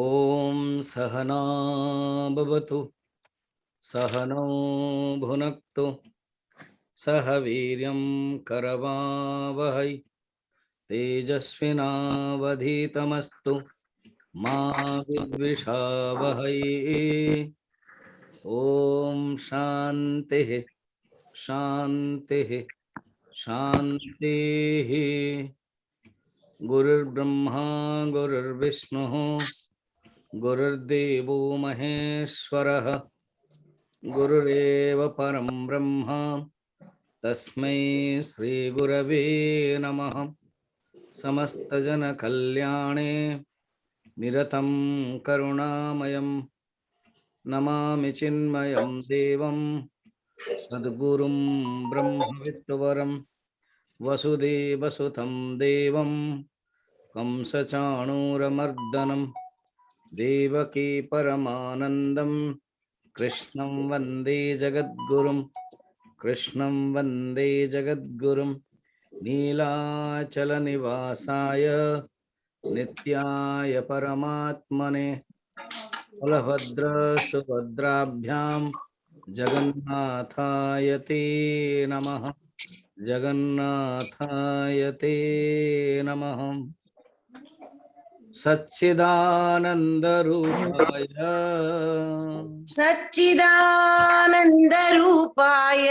ओम सहना भवतु सहनौ भुनक्तु सह वीर्यं करवावहै तेजस्विनावधीतमस्तु मा विद्विषावहै। ओम शांतिः शांतिः शांतिः। गुरुर्ब्रह्मा गुरुर्विष्णुः गुरुर्देवो महेश्वरः गुरुरेव परं ब्रह्म तस्मै श्री गुरवे नमः। समस्तजनकल्याणे निरतं करुणामयं नमामि चिन्मयं देवं सद्गुरुं ब्रह्मविद्वरं वसुदेवसुतं देवं कंसचाणूरमर्दनं देवकी परमानन्दं कृष्णं वन्दे जगद्गुरुं कृष्णं वन्दे जगद्गुरुं नीलाचलनिवासाय नित्याय परमात्मने बलभद्र सुभद्राभ्यां जगन्नाथाय ते नमः जगन्नाथाय ते नमः। सच्चिदानन्दरूपाय सच्चिदानन्दरूपाय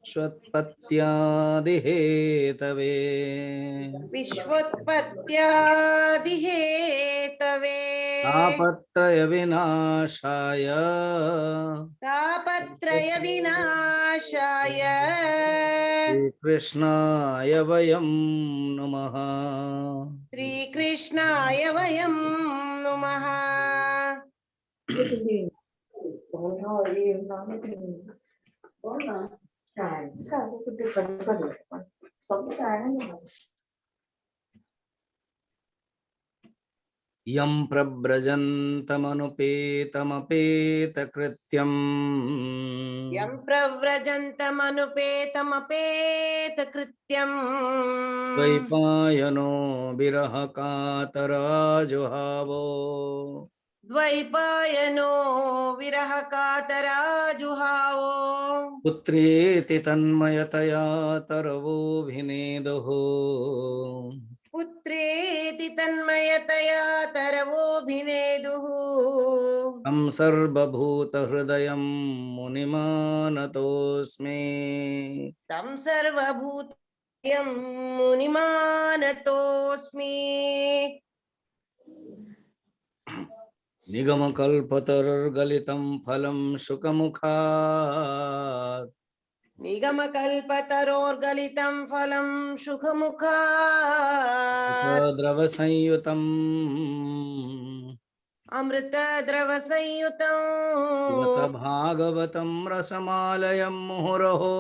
विश्वोत्पत्त्यादिहेतवे विश्वोत्पत्त्यादिहेतवे तापत्रयविनाशाय तापत्रयविनाशाय श्रीकृष्णाय वयं नमः। श्रीकृष्णाय वयं नुमः। यं प्रव्रजन्तमनुपेतमपेतकृत्यम् यं प्रव्रजन्तमनुपेतमपेतकृत्यम् द्वैपायनो विरहकातराजुहावो द्वैपायनो विरहकातराजुहावो पुत्रेति तन्मयतया तरवोऽभिनेदुः पुत्रेति तन्मयतया तरवोऽभिनेदुः तं सर्वभूतहृदयं मुनिमानतोऽस्मि। तं सर्वभूतं मुनिमानतोऽस्मि। निगमकल्पतरुर्गलितं फलं शुकमुखात् निगमकल्पतरोर्गलितं फलं सुखमुखात् द्रवसंयुतम् अमृतद्रवसंयुतं पिबत भागवतं रसमालयं मुहुरहो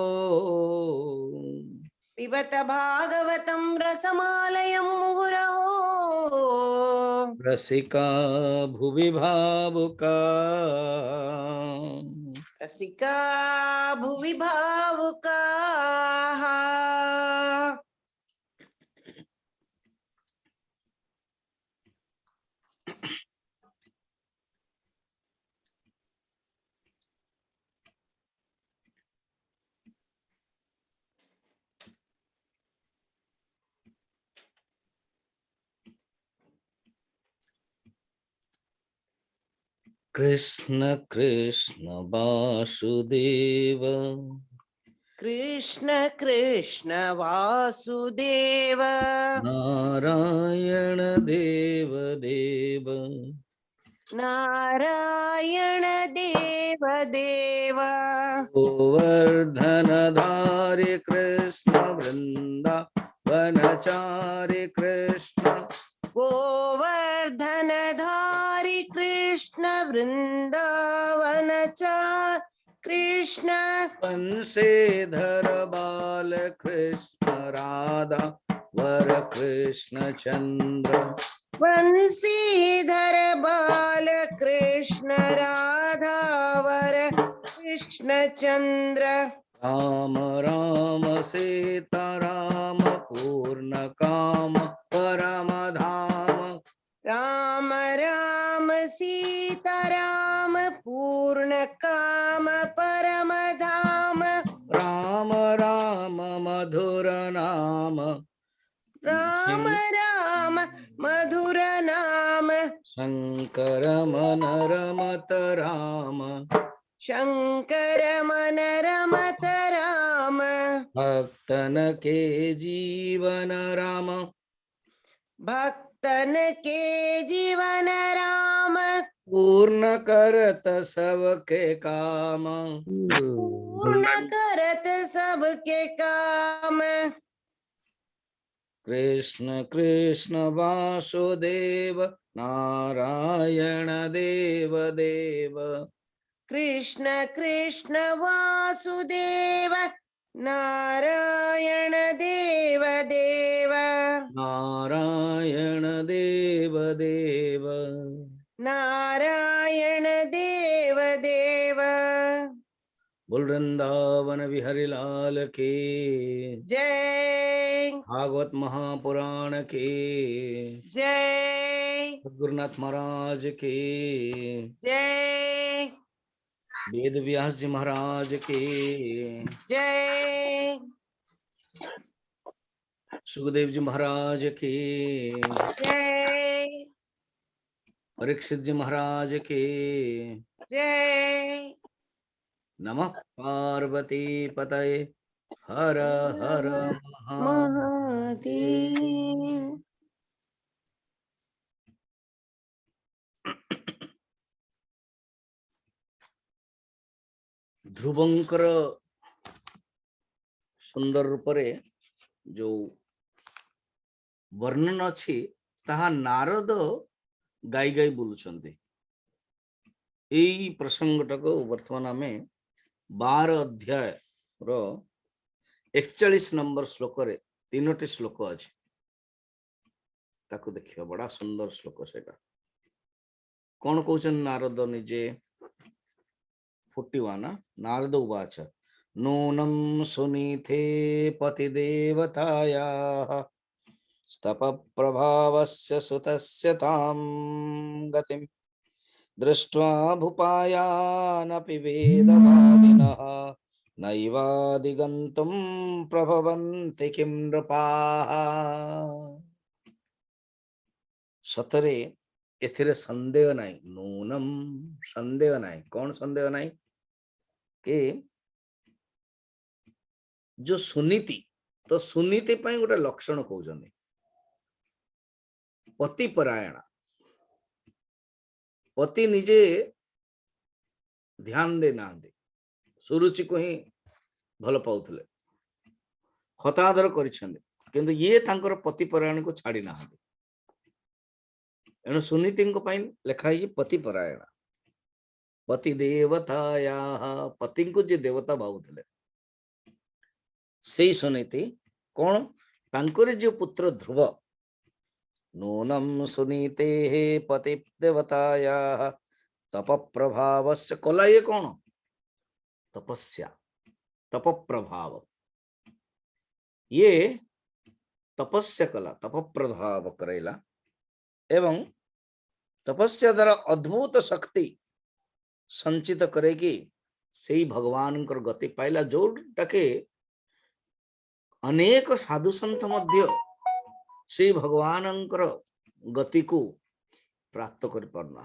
पिबत भागवतं रसमालयं मुहुरहो रसिका भुवि भावुका रसिका भुवि भावुकाः। कृष्ण कृष्ण वासुदेव कृष्ण कृष्ण वासुदेव नारायण देव देव नारायण देव देव गोवर्धनधारि कृष्ण वृंदावनचारि कृष्ण गोवर्धनधारि कृष्ण वृंदावनचारि कृष्ण वंशीधर बाल कृष्ण राधा वर कृष्ण चंद्र वंशीधर बाल कृष्ण राधावर कृष्ण चंद्र राम राम सीता राम पूर्ण काम परम धाम राम मधुर नाम शंकर मन रमत राम शंकर मन रमत राम भक्तन के जीवन राम भक्तन के जीवन राम पूर्ण करत सबके काम पूर्ण करत सबके काम कृष्ण कृष्ण वासुदेव नारायण देव देव कृष्ण कृष्ण वासुदेव नारायण देव देव नारायण देव देव नारायण देव देव बोल वृंदावन बिहारी लाल के जय भागवत महापुराण के जय सद्गुरुनाथ महाराज के जय वेद व्यास जी महाराज के जय सुखदेव जी महाराज के जय परीक्षित जी महाराज के जय नमः पार्वती पतये हर हर महादेव। महादेव ध्रुवंकर सुंदर रूपरे जो वर्णन अच्छी ताहा नारद गाई गाई बोलुछन्ति एई प्रसंगटाको वर्तमान आमे 12 अध्याय रो 41 नंबर श्लोक रे 3टी श्लोक अछि ताको देखियो बड़ा सुंदर श्लोक सेटा कोन कहउछन नारद निजे 41 नारद उवाच नूनं सुनीते पतिदेवतायाः स्तप प्रभावस्य सुतस्य तां गतिं दृष्ट्वा भूपायानपि वेदवादिनः नैवादिगन्तुं प्रभवन्ति किं नृपाः। सतरे एथिरे संदेह नहीं नूनम संदेह नहीं कौन संदेह नहीं कि जो सुनीति तो सुनीति पाई गोटे लक्षण कहउछन पति परायण पति निजे ध्यान दे ना सुरुचि को ही भल पाउथले हतादर करिछन्ते किंतु ये तांकर पति परायण को छाड़ी ना एणु सुनीति लिखा है पति परायण पति देवताया पति को जे देवता भावुले से सुनीति कौन तांकर जो पुत्र ध्रुव नूनम सुनीते पति देवताया तप प्रभाव से कला ये कौन तपस्या तप प्रभाव ये तपस्या कला तप प्रभाव करेला एवं तपस्या द्वारा अद्भुत शक्ति संचित करेगी से भगवान गति पाइला जोटा के अनेक साधु संत मध्य से भगवान गति को प्राप्त कर पारना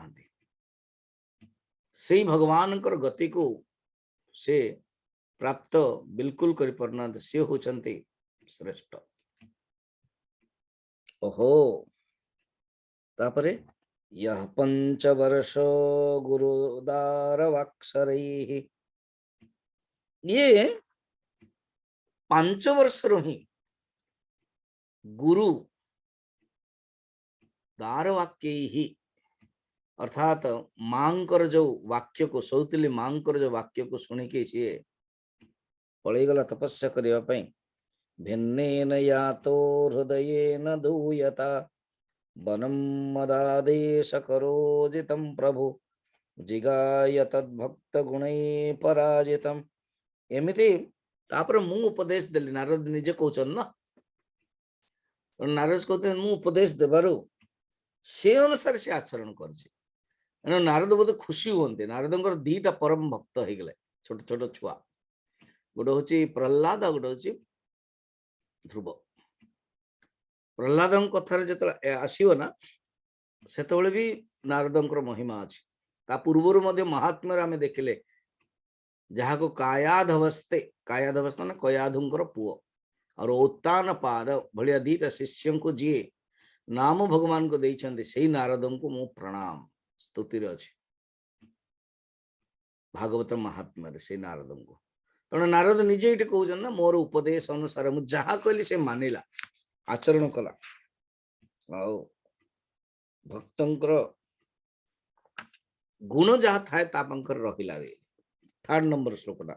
से भगवान गति को से प्राप्त बिल्कुल कर पारना से होचंती श्रेष्ठ। ओहो तापरे यह पंचवर्षो गुरुदार वाक्सरैः ये 5 वर्ष ही गुरु दार वाक्य ही अर्थात मांकर जो वाक्य को सौतिली मांकर जो वाक्य को सुनिके सी पलैगला तपस्या करने भिन्नेन यातो हृदयेन दूयता वनम मदादेश करोजितं प्रभु जिगाय तद्भक्त गुणै पराजितम एमिति तापर मु उपदेश देली नारद निजे कहउछन ना नारद कहते मु उपदेश देबारु से अनुसार से आचरण करछि एनो नारद बोध खुशी होते नारदंकर दीटा परम भक्त हो गले छोट छोट छुआ गोटे हूँ प्रहलाद आ गोटे हूँ ध्रुव प्रहलाद कथार जो आसो ना सेतबेले भी नारदंकर महिमा अच्छी ता पूर्वर महात्म्य आम देखिले जहाँ को कायाधवस्ते ना कयाधुंकर पुओ और उत्तान पाद भलिया दीटा शिष्य को जी नाम भगवान को देइछन्ते सेही नारदं को मु प्रणाम स्तुति अच्छे भागवत महात्म्य से नारदं को तेणु नारद निजे ये कहते ना मोर उपदेश अनुसार मुझे जहाँ कहली से मानिला आचरण कला भक्तंकर गुण जहाँ थाए रहा थर्ड नंबर श्लोकटा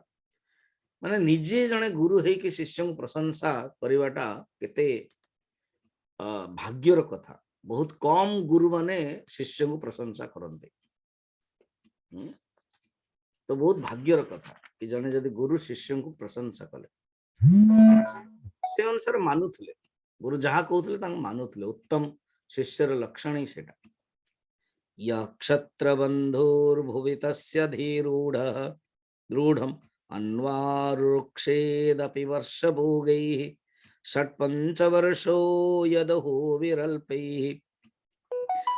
माने निजे जने गुरु है कि शिष्य को प्रशंसा करवाटा केते भाग्यर कथा बहुत कम गुरु माने शिष्य को प्रशंसा करते तो बहुत भाग्यर कथा कि जने जदि गुरु शिष्य को प्रशंसा कले से अनुसार मानुले गुरु जहाँ कहते मानुले उत्तम शिष्यर लक्षण ही सेटा यः क्षत्रबन्धुर्भुवि तस्य धीरूढः रूढम् अन्वारुक्षेदपि वर्षभोगैः षट्पञ्चवर्षो यदहो विरल्पैः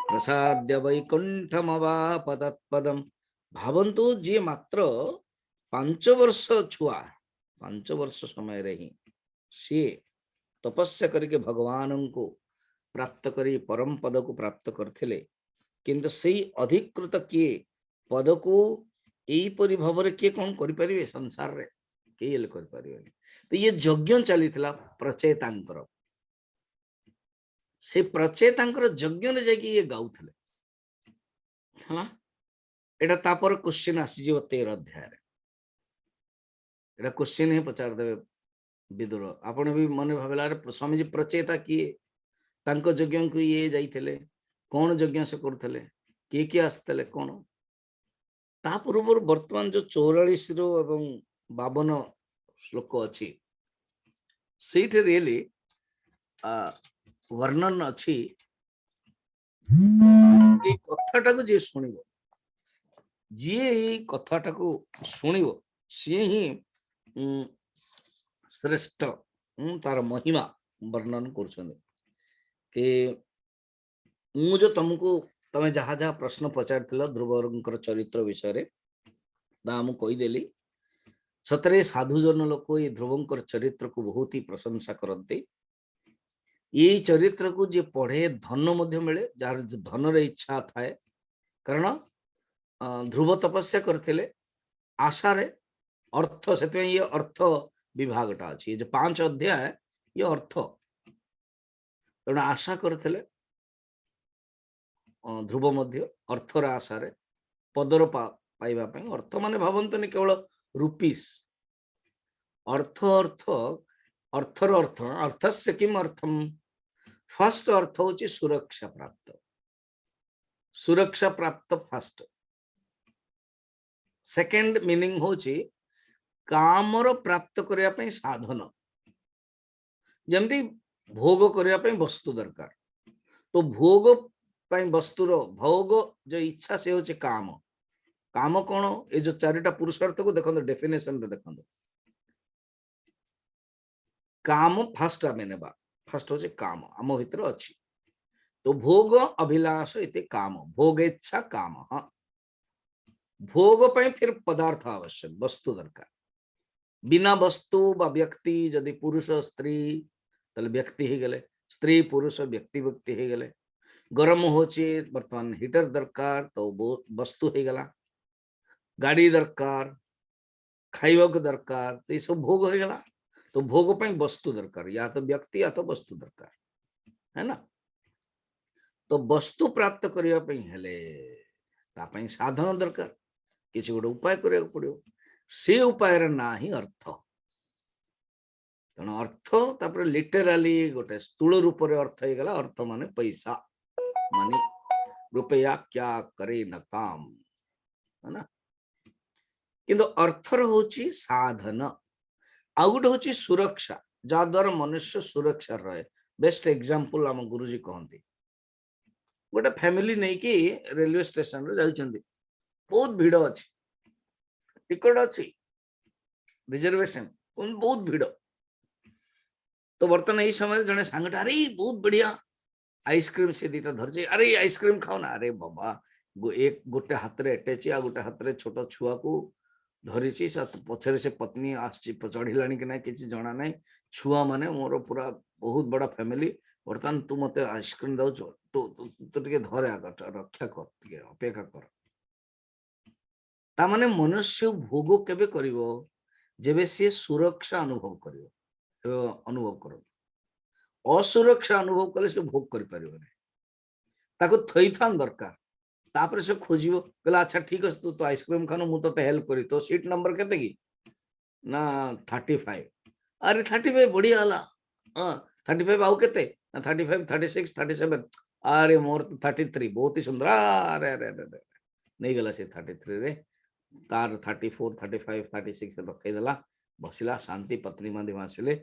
प्रसाद्य वैकुण्ठमवाप तत्पदम् भावन्तु जी मात्र 5 वर्ष छुआ 5 वर्ष समय रही सी तपस्या करके भगवान को प्राप्त करी परम पद को प्राप्त करथिले किंतु सही अधिकृत किए पद को यहीपरि भाव किए कौन करें संसार रे के तो ये यज्ञ चली प्रचेतांकर से प्रचेतांकर यज्ञ रे जाके ये गाउथले हला एटा तापर क्वेश्चन आसी जीव 13 अध्याय रे एटा क्वेश्चन ही पचार देबे विदुर आपण भी मन भाबला रे स्वामी जी प्रचेता किए तांको यज्ञ को ये जाइथिले कौन यज्ञ से करथिले किए आसथिले कौन ता पूर्व वर्तमान जो 44 रो एवं 52 श्लोक अच्छी सीट रियली वर्णन अच्छी कथाटा को जी शुणिबो जी कथाटा को शुणिबो सी ही श्रेष्ठ तार महिमा वर्णन कर जो तुमको तमें जहाँ जहाँ प्रश्न पचार ध्रुवर चरित्र विषय कहीदेली सतरे साधुजन लोक ये ध्रुवंकर चरित्र को बहुत ही प्रशंसा करते ये चरित्र को जे पढ़े धन मध्य मिले जार धन रे इच्छा थाए कारण ध्रुव तपस्या करथिले आशा रे अर्थ से ये अर्थ विभागटा अच्छी जो 5 अध्याय ये अर्थ तेना आशा करथिले ध्रुव मध्य अर्थर आशा रे पदर पाइबा अर्थ माने भावंतनी केवल रुपीस अर्थ अर्थ अर्थर अर्थ अर्थस्य किम अर्थम फर्स्ट अर्थ होची सुरक्षा प्राप्त फर्स्ट सेकंड मीनिंग होची कामर प्राप्त करिया पई साधन जमती भोग करिया पई वस्तु दरकार तो भोग वस्तुर भोग जो इच्छा से होचे काम काम कौन ये जो 4टा पुरुषार्थ को देखो डेफिनेशन रे देखो काम फर्स्ट आम नेबा फर्स्ट होचे काम आम भीतर अच्छी तो भोग अभिलाष इति काम भोग इच्छा काम हाँ भोग पे फिर पदार्थ आवश्यक वस्तु दरकार बिना वस्तु बा व्यक्ति जदि पुरुष स्त्री तले व्यक्ति ही गले स्त्री पुरुष व्यक्ति व्यक्ति ही गले गरम होचे बर्तमान हीटर दरकार तो वस्तु हो गला गाड़ी दरकार खाइबा को दरकार तो ये सब भोग हो गला तो भोग पे वस्तु दरकार या तो व्यक्ति या तो वस्तु दरकार है ना तो वस्तु प्राप्त करने हेले तापई साधन दरकार किसी गोटे उपाय करिया पड़ो से उपाय ना ही अर्थ तेणु अर्थ तापर लिटराली गोटे स्थूल रूप रे अर्थ हो गला अर्थ माने पैसा मनी रुपया क्या करे न काम है ना किंतु अर्थर होची साधन आ गोटे होची सुरक्षा जा द्वारा मनुष्य सुरक्षा रहे बेस्ट एग्जांपल आम गुरुजी कहते गोटे फैमिली नहीं कि रेलवे स्टेशन रे जाउछंदी बहुत भीड़ अच्छी टिकट अच्छी रिजर्वेशन बहुत भीड़ तो बर्तमान यही समय जड़े सांगटा अरे बहुत बढ़िया आइसक्रीम से दीटा धरचे अरे आइसक्रीम खाओ ना अरे बाबा एक गोटे हाथ रे एटेची आ गोटे हाथ रे छोट छुआ को धरिची पछरे से पत्नी आसी चढ़िलानी कि ना किसी जना ना छुआ माने मोर पूरा बहुत बड़ा फैमिली बर्तमान तू मते आइसक्रीम दौ तो तो टिके धरे आग रक्षा कर टिके अपेक्षा कर ता माने मनुष्य भोग केबे करिवो जेबे से सुरक्षा अनुभव करिवो अनुभव करो असुरक्षा अनुभव कले से भोग कर परिबो नै ताको थैथान दरकार तापर से खोजिबो कहला अच्छा ठीक है तू तो आइसक्रीम खानो मु तो हेल्प करी तो सीट नंबर केते की ना 35 अरे 35 बढ़िया हला हां 35 आउ केते ना 35 36 37 अरे मोर तो 33 बहुत ही सुंदर अरे अरे अरे नहीं गला से 33 रे तार 34 35 36 रखै देला बसिला शांति पत्नी मादी आसिले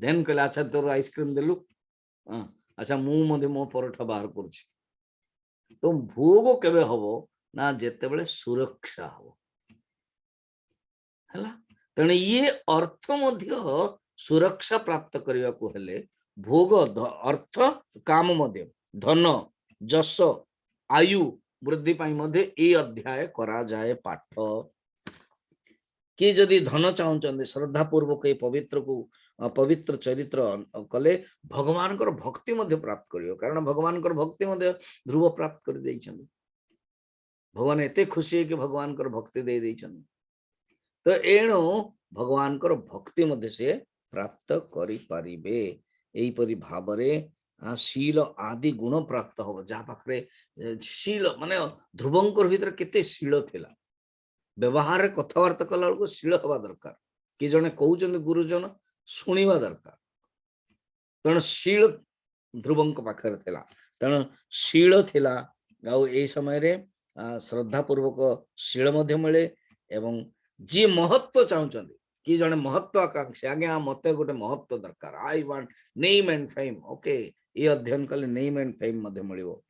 देन कहले अच्छा तोर आइसक्रीम देलु अच्छा मु मधे मो परोठा बाहर करछि तो भोग केबे हबो ना जेते बेले सुरक्षा हबो हला तने ये अर्थ मध्य सुरक्षा प्राप्त करबा को हेले भोग अर्थ काम मध्य धन जस आयु वृद्धि पाई मध्य ए अध्याय करा जाए पाठ कि जदि धन चाहते श्रद्धा पूर्वक ये पवित्र को पवित्र चरित्र कले भगवान भक्ति मध्य प्राप्त करियो कारण भगवान भक्ति मध्य ध्रुव प्राप्त कर देइछन भगवान एते खुशी है कि भगवान भक्ति दे देइछन तो एणु भगवान भक्ति मध्य से प्राप्त करि परिबे एई परि भाबरे शील आदि गुण प्राप्त हो जहा पाखरे शील माने ध्रुवंकर भीतर केते शील थिला व्यवहार कथबार्ता कला बेलू शील हवा दरकार कि जने कहउछन गुरुजन शुणिबा दरकार तेणु शील ध्रुवंक पाखरे थिला तेणु शील थिला आउ ए समय रे श्रद्धा पूर्वक शील मध्य मिले एवं जी महत्व चाहते कि जने महत्व आकांक्षी आज्ञा मते गोटे महत्व दरकार I want name and fame okay ये अध्ययन कले नेम एंड फेम मध्य मिलिबो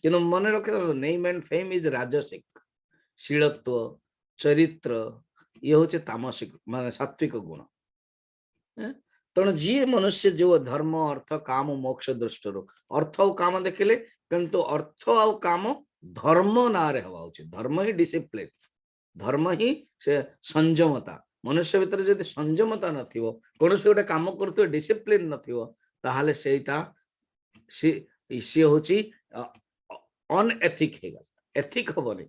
किंतु मन रखि नेम एंड फेम इज राजसिक शीलत्व चरित्र ये हूँ तामसिक मान सात्विक गुण तेणु जी मनुष्य जो धर्म अर्थ काम मोक्ष दृष्टि अर्थ और काम देखिले किंतु अर्थ और काम धर्म ना रे हवा उचित धर्म ही डिसिप्लिन धर्म ही से संयमता मनुष्य भीतर जदि संयमता नथिवो कोनोसी गोटे काम करथो डिसिप्लिन नथिवो ताहाले सेटा सी होची अनएथिक हेगा एथिक हबनी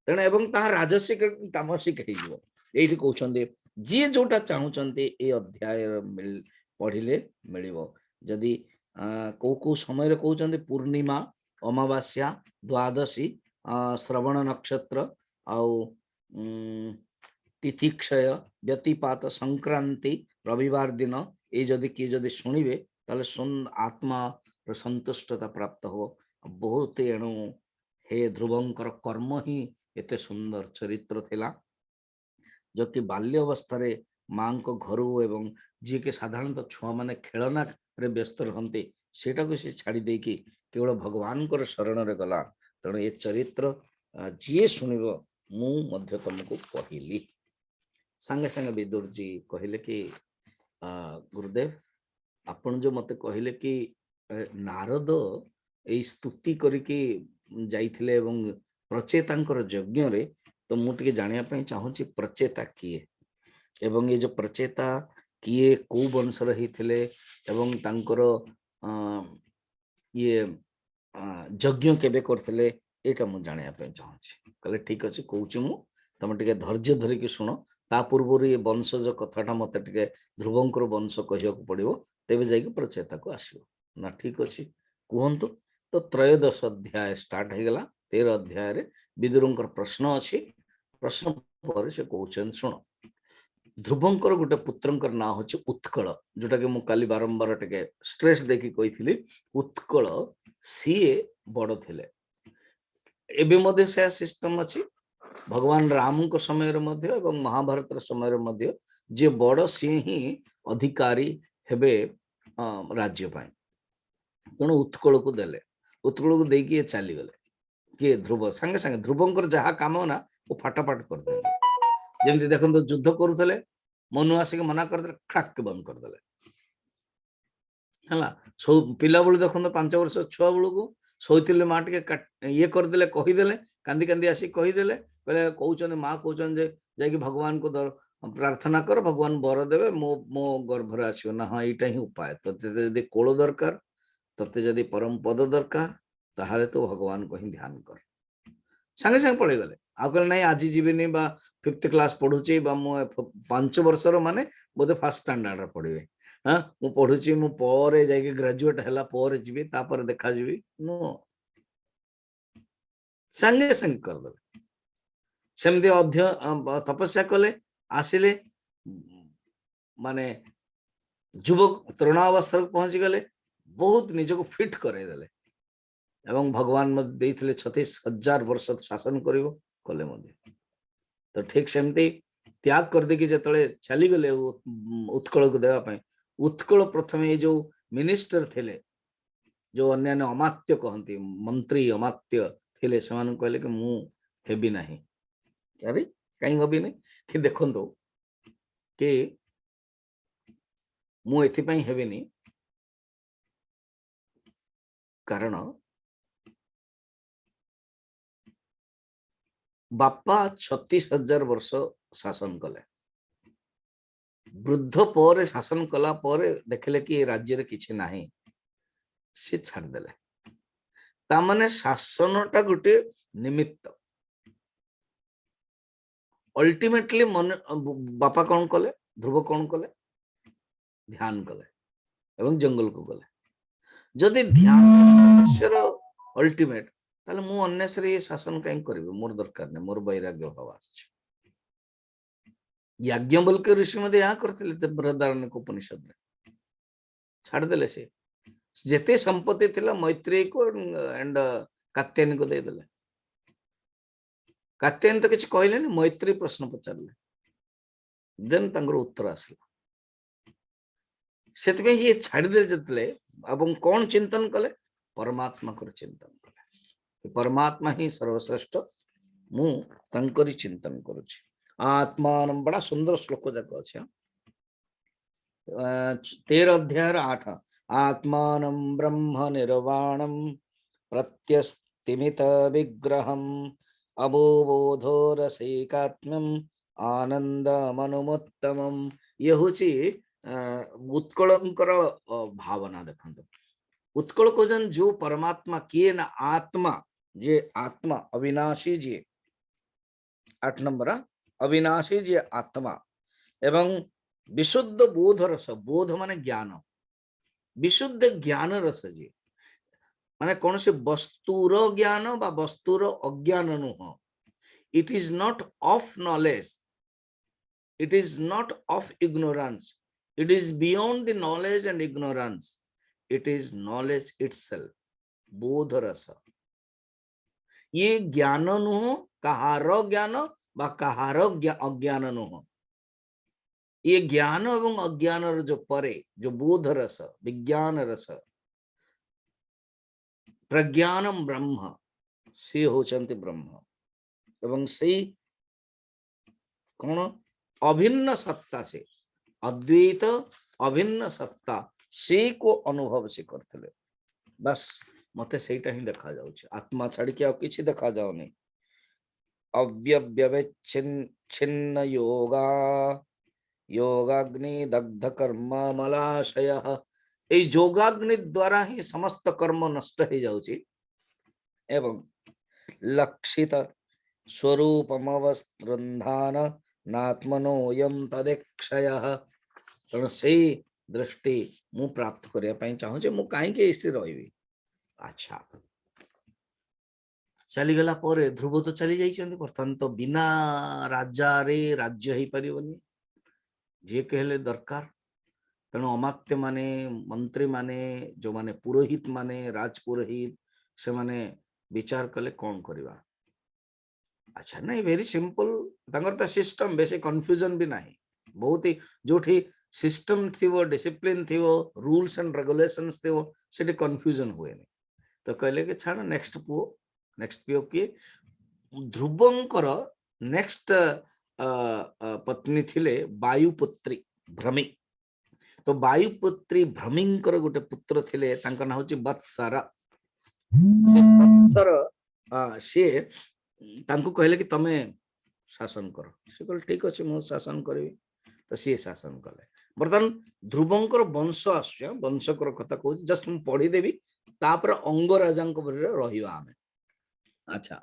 तेणु एवं ताहा राजसिक तामसिक हेजिवो एठी कहउछन्ते जी जोटा चाहूचन्ते ए अध्याय पढ़िले मिलिबो जदि को समय रे कहउछन्ते पूर्णिमा अमावास्या द्वादशी श्रवण नक्षत्र आउ तिथि क्षय व्यतिपात संक्रांति रविवार दिन ये जदि किए जदि शुणिबे ताले आत्मा संतुष्टता प्राप्त हो बहुत एणु हे ध्रुवंकर कर्म ही एते सुंदर चरित्र थिला जो कि बाल्य अवस्था रे मां को घर एवं जी के साधारणतः छुआ माने खेलना रे व्यस्त रहते सेटा को से छाड़ी दे कि केवल भगवान को शरण रे गला तेणु ये चरित्र जी शुणिबो मु मध्य तुमको कहली संगे संगे विदुर जी कहले कि गुरुदेव आपण जो मते कहले कि नारद ए स्तुति करके जाइथिले एवं प्रचेतांकर यज्ञ रे तो मु टिके जानिया पई चाहूची प्रचेता किए एवं ये जो प्रचेता किए को वंश रही थिले एवं तांकर ये यज्ञ केबे करथिले एटा मु जानिया पई चाहूची कहले ठीक अछि कहूची मु तुम टिके धैर्य धरिकी शुण ता पूर्व ये वंशज कथाटा मत टिके ध्रुवंकर वंश कहिया को पड़िबो तेबे जाई के प्रचेता को आसीबो ना ठीक अछि कहंतु तो त्रयोदश अध्याय स्टार्ट हे गला 13 अध्याय रे विदुरंकर प्रश्न अछि प्रश्न पर से कहउछन सुन ध्रुवंकर गोटे पुत्रंकर ना होछि उत्कल जोटा के मु काली बारंबार टिके स्ट्रेस देखि कहिथिली उत्कल सीए बड़ थिले एबे मध्ये से सिस्टम अछि भगवान राम को समय मध्य एवं महाभारत समय मध्य जे बड़ सी ही अधिकारी हेबे राज्य पाए तेणु उत्कल को देले उत्कल को देकी चली गले किए ध्रुव संगे संगे ध्रुवंकर जहा काम ना वो फाटाफाट कर दे जमी देखो युद्ध करुले मनु आसिक मना करदे खाक बंद करदे ହେଲା ସବୁ ପିଲା ବେଳୁ ଦେଖନ୍ତୁ 5 ବର୍ଷ ଛୁଆ ବେଳକୁ ଶୋଇଥିଲେ ମା ଟିକେ ଇଏ କରିଦେଲେ କହିଦେଲେ କାନ୍ଦି କାନ୍ଦି ଆସି କହିଦେଲେ କହିଲେ କହୁଛନ୍ତି ମା କହୁଛନ୍ତି ଯେ ଯାଇକି ଭଗବାନଙ୍କୁ ପ୍ରାର୍ଥନା କର ଭଗବାନ ବର ଦେବେ ମୋ ଗର୍ଭରେ ଆସିବ ନା ହଁ ଏଇଟା ହିଁ ଉପାୟ ତତେ ଯଦି କୋଳ ଦରକାର ତତେ ଯଦି ପରମ ପଦ ଦରକାର ତାହେଲେ ତୁ ଭଗବାନଙ୍କୁ ହିଁ ଧ୍ୟାନ କର ସାଙ୍ଗେ ସାଙ୍ଗେ ପଳେଇଗଲେ ଆଉ କହିଲେ ନାଇଁ ଆଜି ଯିବିନି ବା 5th କ୍ଲାସ ପଢୁଛି ବା ମୁଁ 5 ବର୍ଷର ମାନେ ବୋଧେ ଫାର୍ଷ୍ଟ ଷ୍ଟାଣ୍ଡାର୍ଡରେ ପଢିବେ ହଁ ମୁଁ ପଢୁଛି ମୁଁ ପରେ ଯାଇକି ଗ୍ରାଜୁଏଟ ହେଲା ପରେ ଯିବି ତାପରେ ଦେଖାଯିବି ନୁହଁ ସାଙ୍ଗେ ସାଙ୍ଗେ କରିଦେବେ ସେମିତି ତପସ୍ୟା କଲେ ଆସିଲେ ମାନେ ଯୁବକ ତରୁଣାବସ୍ଥାକୁ ପହଞ୍ଚିଗଲେ ବହୁତ ନିଜକୁ ଫିଟ୍ କରେଇଦେଲେ ଏବଂ ଭଗବାନ ମଧ୍ୟ ଦେଇଥିଲେ 36,000 ବର୍ଷ ଶାସନ କରିବ କଲେ ମଧ୍ୟ ତ ଠିକ ସେମିତି ତ୍ୟାଗ କରିଦେଇକି ଯେତେବେଳେ ଚାଲିଗଲେ ଉତ୍କଳକୁ ଦେବା ପାଇଁ ଉତ୍କଳ ପ୍ରଥମେ ଏଇ ଯୋଉ ମିନିଷ୍ଟର ଥିଲେ ଯୋଉ ଅନ୍ୟାନ୍ୟ ଅମାତ୍ୟ କହନ୍ତି ମନ୍ତ୍ରୀ ଅମାତ୍ୟ ଥିଲେ ସେମାନଙ୍କୁ କହିଲେ କି ମୁଁ ହେବି ନାହିଁ ଆରେ କାହିଁ ହବିନି କି ଦେଖନ୍ତୁ କି ମୁଁ ଏଥିପାଇଁ ହେବିନି କାରଣ ବାପା 36,000 ବର୍ଷ ଶାସନ କଲେ ବୃଦ୍ଧ ପରେ ଶାସନ କଲା ପରେ ଦେଖିଲେ କି ରାଜ୍ୟରେ କିଛି ନାହିଁ ସେ ଛାଡ଼ିଦେଲେ ତାମାନେ ଶାସନଟା ଗୋଟେ ନିମିତ୍ତ ଅଲ୍ଟିମେଟଲି ବାପା କଣ କଲେ ଧ୍ରୁବ କଣ କଲେ ଧ୍ୟାନ କଲେ ଏବଂ ଜଙ୍ଗଲକୁ ଗଲେ ଯଦି ଧ୍ୟାନ ମନୁଷ୍ୟର ଅଲ୍ଟିମେଟ ତାହେଲେ ମୁଁ ଅନ୍ୟସରେ ଏ ଶାସନ କାହିଁ କରିବି ମୋର ଦରକାର ନାହିଁ ମୋର ବୈରାଗ୍ୟ ଭାବ ଆସିଛି याज्ञवल्क्य ऋषि ମଧ୍ୟ ଏହା କରିଥିଲେ ବୃହଦାରଣ୍ୟକ ଉପନିଷଦରେ ଛାଡ଼ିଦେଲେ ସେ ଯେତେ ସମ୍ପତ୍ତି ଥିଲା ମୈତ୍ରେୟୀକୁ ଏଣ୍ଡ କାତ୍ୟାୟନୀକୁ ଦେଇଦେଲେ କାତ୍ୟାୟନୀ ତ କିଛି କହିଲେନି ମୈତ୍ରେୟୀ ପ୍ରଶ୍ନ ପଚାରିଲେ ଦେନ୍ ତାଙ୍କର ଉତ୍ତର ଆସିଲା ସେଥିପାଇଁ ଇଏ ଛାଡ଼ିଦେଲେ ଯେତେବେଳେ ଏବଂ କଣ ଚିନ୍ତନ କଲେ ପରମାତ୍ମାଙ୍କର ଚିନ୍ତନ କଲେ ପରମାତ୍ମା ହିଁ ସର୍ବଶ୍ରେଷ୍ଠ ମୁଁ ତାଙ୍କରି ଚିନ୍ତନ କରୁଛି आत्मान बड़ा सुंदर श्लोक जाक अच्छे 13 अध्याय 8 आत्मान ब्रह्म निर्वाणम प्रत्यस्तिमित विग्रहम अबोबोधो रसिकात्म्यम आनंदमनुमुत्तमम ये होची उत्कलंकर भावना देखंतो उत्कल को जन जो परमात्मा किए ना आत्मा जे आत्मा अविनाशी जी 8 नंबर अविनाशी जी आत्मा एवं विशुद्ध बोध रस बोध माने ज्ञान विशुद्ध ज्ञान रस जी माने कौन से वस्तुर ज्ञान बा वस्तुर अज्ञान नुह it is not of knowledge it is not of ignorance it is beyond the knowledge and ignorance it is knowledge itself बोध रस ये ज्ञान नुह कहार ज्ञान बा कहार अज्ञान नुह ये ज्ञान एवं अज्ञान जो परे जो बोध रस विज्ञान रस प्रज्ञानम ब्रह्म से होचंती ब्रह्म एवं से कौन अभिन्न सत्ता से अद्वैत अभिन्न सत्ता से को अनुभव से करते बस मते सेटा ही देखा जाउछि आत्मा छाड़ी के किसी देखा जाओनी अव्यव्यवच्छिन्न योगा योगाग्नि दग्ध कर्म मलाशय ए योगाग्नि द्वारा ही समस्त कर्म नष्ट हो जाउछि एवं लक्षित स्वरूपमवस्त्रंधान नात्मनोयम तदेक्षयः तेणु से दृष्टि मु प्राप्त करिया पई चाहूँ मु कहीं इसी रही अच्छा चलीगला ध्रुव तो चली जाइछन्ति बर्तमान तो बिना राजा रे राज्य ही परिबनी जे कहले दरकार तेणु अमात्य माने मंत्री माने जो माने पुरोहित माने राजपुरोहित से माने विचार कले कौन करवा अच्छा नहीं वेरी सिंपल तांगर तो सिस्टम बेसी कंफ्यूजन भी नहीं बहुत ही जोठी सिस्टम थिवो डिसिप्लिन थिवो रूल्स एंड रेगुलेशंस थिवो सेठी कंफ्यूजन हुए नहीं तो कहले कि छाड़ नेक्स्ट पिओ किए ध्रुवंकर नेक्स्ट पत्नी थिले वायुपुत्री भ्रमी तो वायुपुत्री भ्रमिंकर गोटे पुत्र थिले तांका ना होची वत्सर से वत्सर से तांको कहले कि तमे शासन कर से कहले ठीक अछि मो शासन करबी तो सी शासन कले बर्तमान ध्रुवंकर वंश आसुछ वंशकर कथा कहूँ जस्ट मु पढ़ी देवी तापर अंग राजा रहिबा आमे अच्छा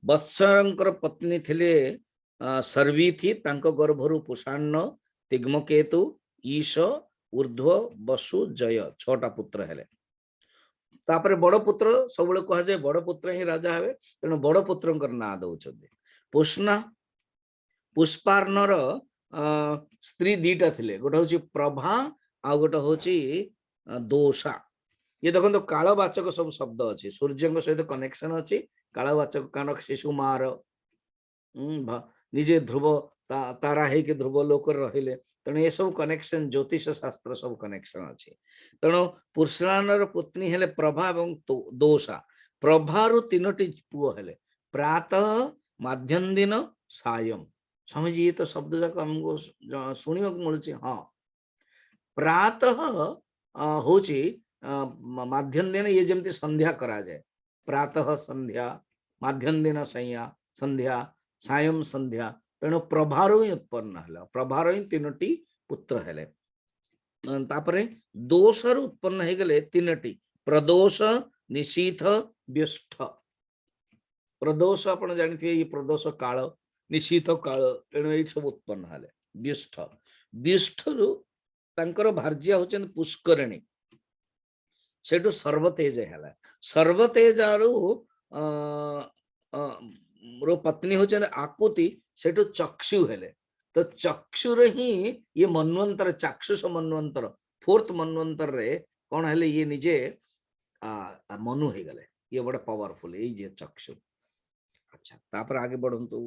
वत्सरंकर पत्नी थिले सर्वी थी तांको गर्भरु पुषान्न तिग्मकेतु ईश ऊर्ध्व वसु जय 6टा पुत्र हेले तापर बड़ पुत्र सब कह जाए बड़ पुत्र ही राजा हेबे तेणु बड़ पुत्रंकर ना दउछथि पुष्णा पुष्पार्णर स्त्री दीटा थिले गोटे होची प्रभा आ गोटे होची दोषा ये देखो कालवाचक सब शब्द अच्छी सूर्य सहित कनेक्शन अच्छी कालवाचक कानक शिशुमार निजे ध्रुव तारा है कि ध्रुव लोक रहिले तेणु ये सब कनेक्शन ज्योतिष शास्त्र सब कनेक्शन अच्छी तेणु पुष्णानर पत्नी हेले प्रभा एवं दोषा प्रभारु 3टी पुओ हेले प्रातः माध्यम दिन सायं समझ ये तो शब्द जाक हमको शुणा मिलूँ हाँ प्रातः होची माध्यम दिन ये जमती संध्या करा जाए प्रातः संध्या माध्यम दिन संध्या सायं संध्या तेणु प्रभार ही उत्पन्न है प्रभार ही 3टी पुत्र हेले तापरे दोषर उत्पन्न हो गले 3टी प्रदोष निशीथ व्युष्ठ प्रदोष आप जानते ये प्रदोष काल निशीथ काल तेणु ये सब उत्पन्न हेले व्युष्ठ व्युष्ठरु तांकर भार्या होचन पुष्करिणी सेठु सर्वतेज है सर्वतेजारू रो पत्नी होचन आकुति सेठु चक्षु हेले तो चक्षुर ही ये मन्वंतर चाक्षुष मन्वंतर 4th मन्वंतर रे कौन हेले ये निजे मनु हो गले ये बड़ा पावरफुल ये जे चक्षु अच्छा तापर आगे बढ़ंतु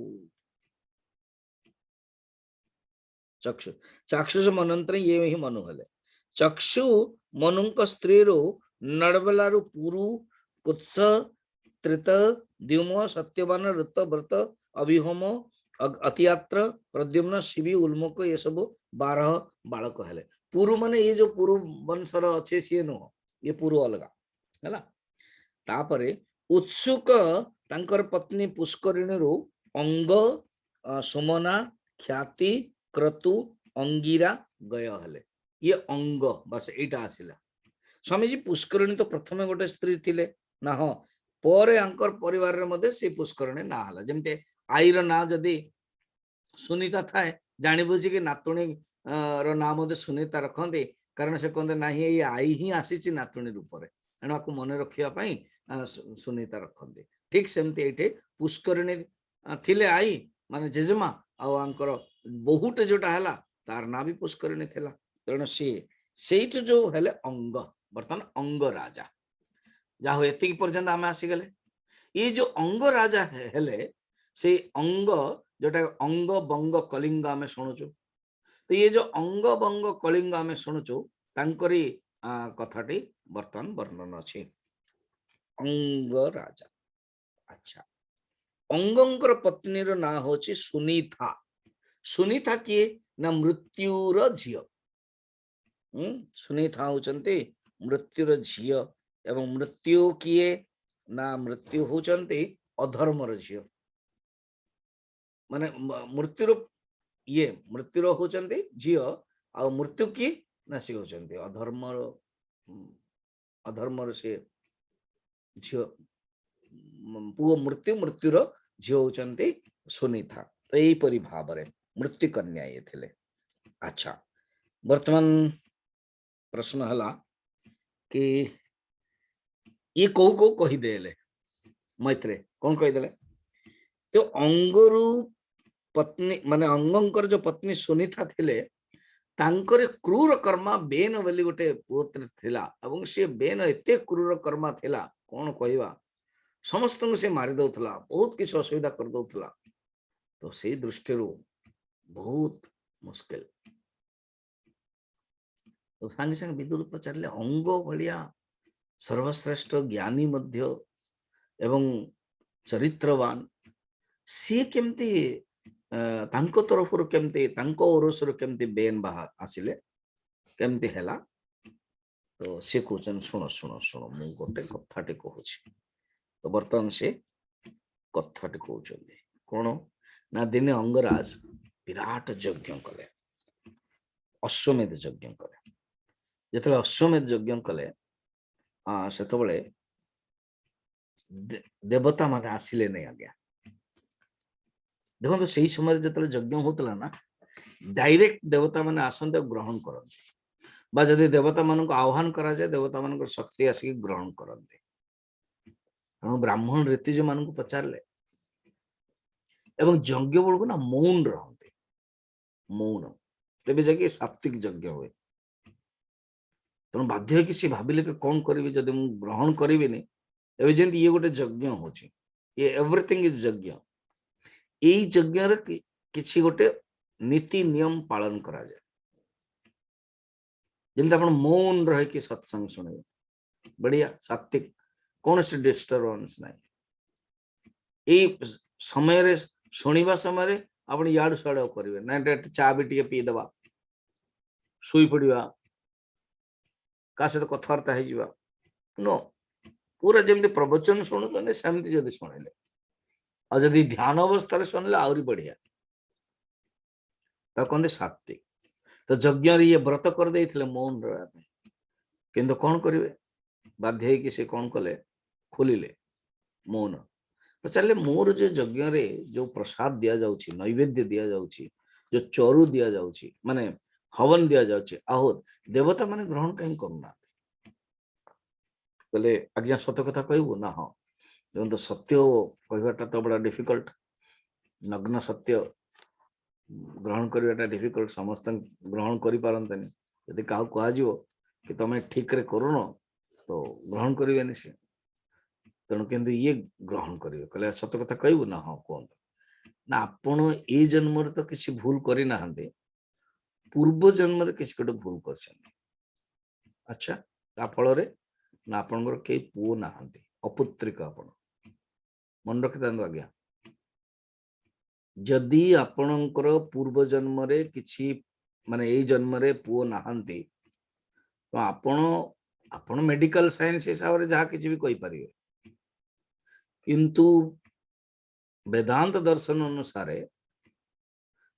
चक्षु चाक्षुष मन्वंतर ये ही मनु हेले चक्षु मनुंक स्त्री रो नड़बलारू पुरु कुत्स त्रित द्युम सत्यवान ऋत व्रत अभिहोम अतियात्र प्रद्युम्न शिवी उल्मुक ये सब 12 बालक हेले पुरु माने ये जो पुरु वंशर अच्छे सी नुह ये पुरु अलगा है तापरे उत्सुक तांकर पत्नी पुष्करिणी रो अंग सुमना ख्याति क्रतु अंगिरा गय हेले ये अंग बस एटा आसिला स्वामीजी पुष्करिणी तो प्रथमे गोटे स्त्री थिले ना हाँ पर आंकर परिवार रे मधे से पुष्करिणी ना हला जेमते आईर ना जदी सुनीता थाए जानि बुझी कि नातुणी रो ना मधे सुनीता रखंते कारण से कहते ना ये आई ही आसीची नातुणी रूप रे एणु आकु मने रखिया पई सुनीता रखंते ठीक सेमते एठे पुष्करिणी थिले आई माने जेजेमा आ आंकर बहुटे जोटा हला तार ना भी पुष्करिणी थिला तेणु सेठ जो हेले अंग बर्तमान अंग राजा जाहो एति पर्यंत आम आसीगले ये जो अंग राजा हेले से अंग जोटा अंग बंग कलिंग आम शुणुचु तो ये जो अंग बंग कलिंग आम शुणुचु तांकरी कथाटी बर्तमान वर्णन अच्छी अंग राजा अच्छा अंगंकर पत्नी रो ना होची सुनीता सुनीता किए ना मृत्युर झियो सुनीता होचंती मृत्युर झियो एवं मृत्यु किए ना मृत्यु होचंती अधर्मर झियो माने मृत्युर ये मृत्युर होचंती झियो आ मृत्यु की ना सी होचंती अधर्मर से झियो पुओ मृत्यु मृत्युर झियो होचंती सुनीता तो यही परि भाव रे मृत्यु कन्या ये थिले अच्छा वर्तमान प्रश्न हला कि ये को कहीदेले मैत्रे कौन कहीदेले तो अंगरु पत्नी माने अंगंकर जो पत्नी सुनीता थिले तांकर क्रूर कर्मा बेन बोली गोटे पुत्र थिला एवं से बेन एते क्रूर कर्मा थिला कौन कहवा समस्त से मारी दउथला बहुत किछ असुविधा कर दउथला तो से दृष्टि बहुत मुश्किल तो सांगे संगे विदुर पचारे अंग भलिया सर्वश्रेष्ठ ज्ञानी मध्य एवं चरित्रवान सी केमती तांको तरफ केमती तांको ओरसर केमती बेन बाहा आसिले केमती हैला तो से कहउछन सुनो सुनो सुनो मु गोटे कथाटे कहूछि तो बर्तमान से कथाटे कहउछन कोन ना दिने अंगराज विराट यज्ञ कले अश्वमेध यज्ञ कले जेतले अश्वमेध यज्ञ कले सेतबेले देवता माने आसिले नहीं आज्ञा देखो से समय जो यज्ञ होता ना डायरेक्ट देवता माने आसंते ग्रहण करते बा जदि देवता मान को आह्वान करा जाए देवता मान शक्ति आसिक ग्रहण करते तेणु ब्राह्मण ऋतुज मान को पचारे एवं यज्ञ बेलू ना मौन रहते मौन तेज जाकि सात्विक यज्ञ हुए तेणु बाध्य कि सी भाविले कि कौन करी जदि मु ग्रहण करी एवं जमी ये गोटे यज्ञ हो एवरीथिंग इज यज्ञ यज्ञ किसी गोटे नीति नियम पालन करा जाए जमी आप मौन रही सत्संग शुणे बढ़िया सात्विक कौन से डिस्टर्बेंस ना समय शुणा समय आप याड़ साड़ करेंगे ना चा भी टे पीदे शुई पड़ा क्या सहित कथबार्ता हो नो पूरा जमी प्रवचन शुणुते सेमती जब शुणिले और जदि ध्यान अवस्था शुणिले आहरी बढ़िया कहते सात्विक तो यज्ञ ये व्रत कर देते मौन रहा किंतु कौन करेंगे बाध्य कि से कौन कले खोलिले मौन पचारे मोर जो यज्ञ रे जो प्रसाद दि जाउछि नैवेद्य दि जाउछि जो चरु दि जाउछि माने हवन दि जाउछि आहुर देवता माने ग्रहण कहीं करूना कहले आज्ञा सत्य कथा कहबू ना हाँ देखो सत्य कहवाटा तो बड़ा डिफिकल्ट नग्न सत्य ग्रहण करवाटा डिफिकल्ट समस्त ग्रहण करि पारंतनी यदि काहू कह कि तुम ठीक रे करुन तो ग्रहण करें सी तेणु किंतु ये ग्रहण करेंगे कहले सत कथा कहबू ना हाँ कहतु ना आपण ए जन्म तो किसी भूल करना पूर्व जन्म किसी गोटे भूल कर अच्छा ता फल ना आपणकर कई पुओ ना अपुत्रिक आपण मन रखि था आज्ञा जदि आपणकर पूर्व जन्म किसी माने ए जन्म रे पुओ नहांती तो आपण मेडिकल साइंस हिसाब से जहाँ किसी भी कही पारे किंतु वेदांत दर्शन अनुसार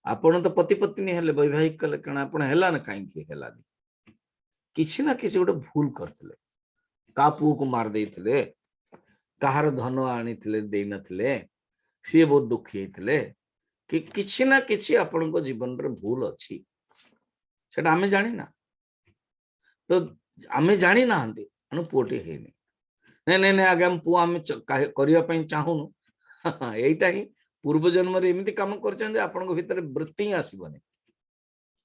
आपण तो पति पत्नी हेले वैवाहिक कले कण आपण हेला ना कहीं हेलानी किसी ना किसी गोटे भूल करथिले का पुओ को मार देइथिले कहार धन आनीथिले देई नथिले सी बहुत दुखी होते कि किसी ना किसी आपण जीवन रे भूल अच्छी सेटा आमे जानी ना तो आमे जानी ना पुओटे हेनी नहीं नहीं नहीं आगे हम पुओ आम करने चाहूनु यहीटा ही पूर्व जन्म एमती कम कर भीतर वृत्ति ही आसबनी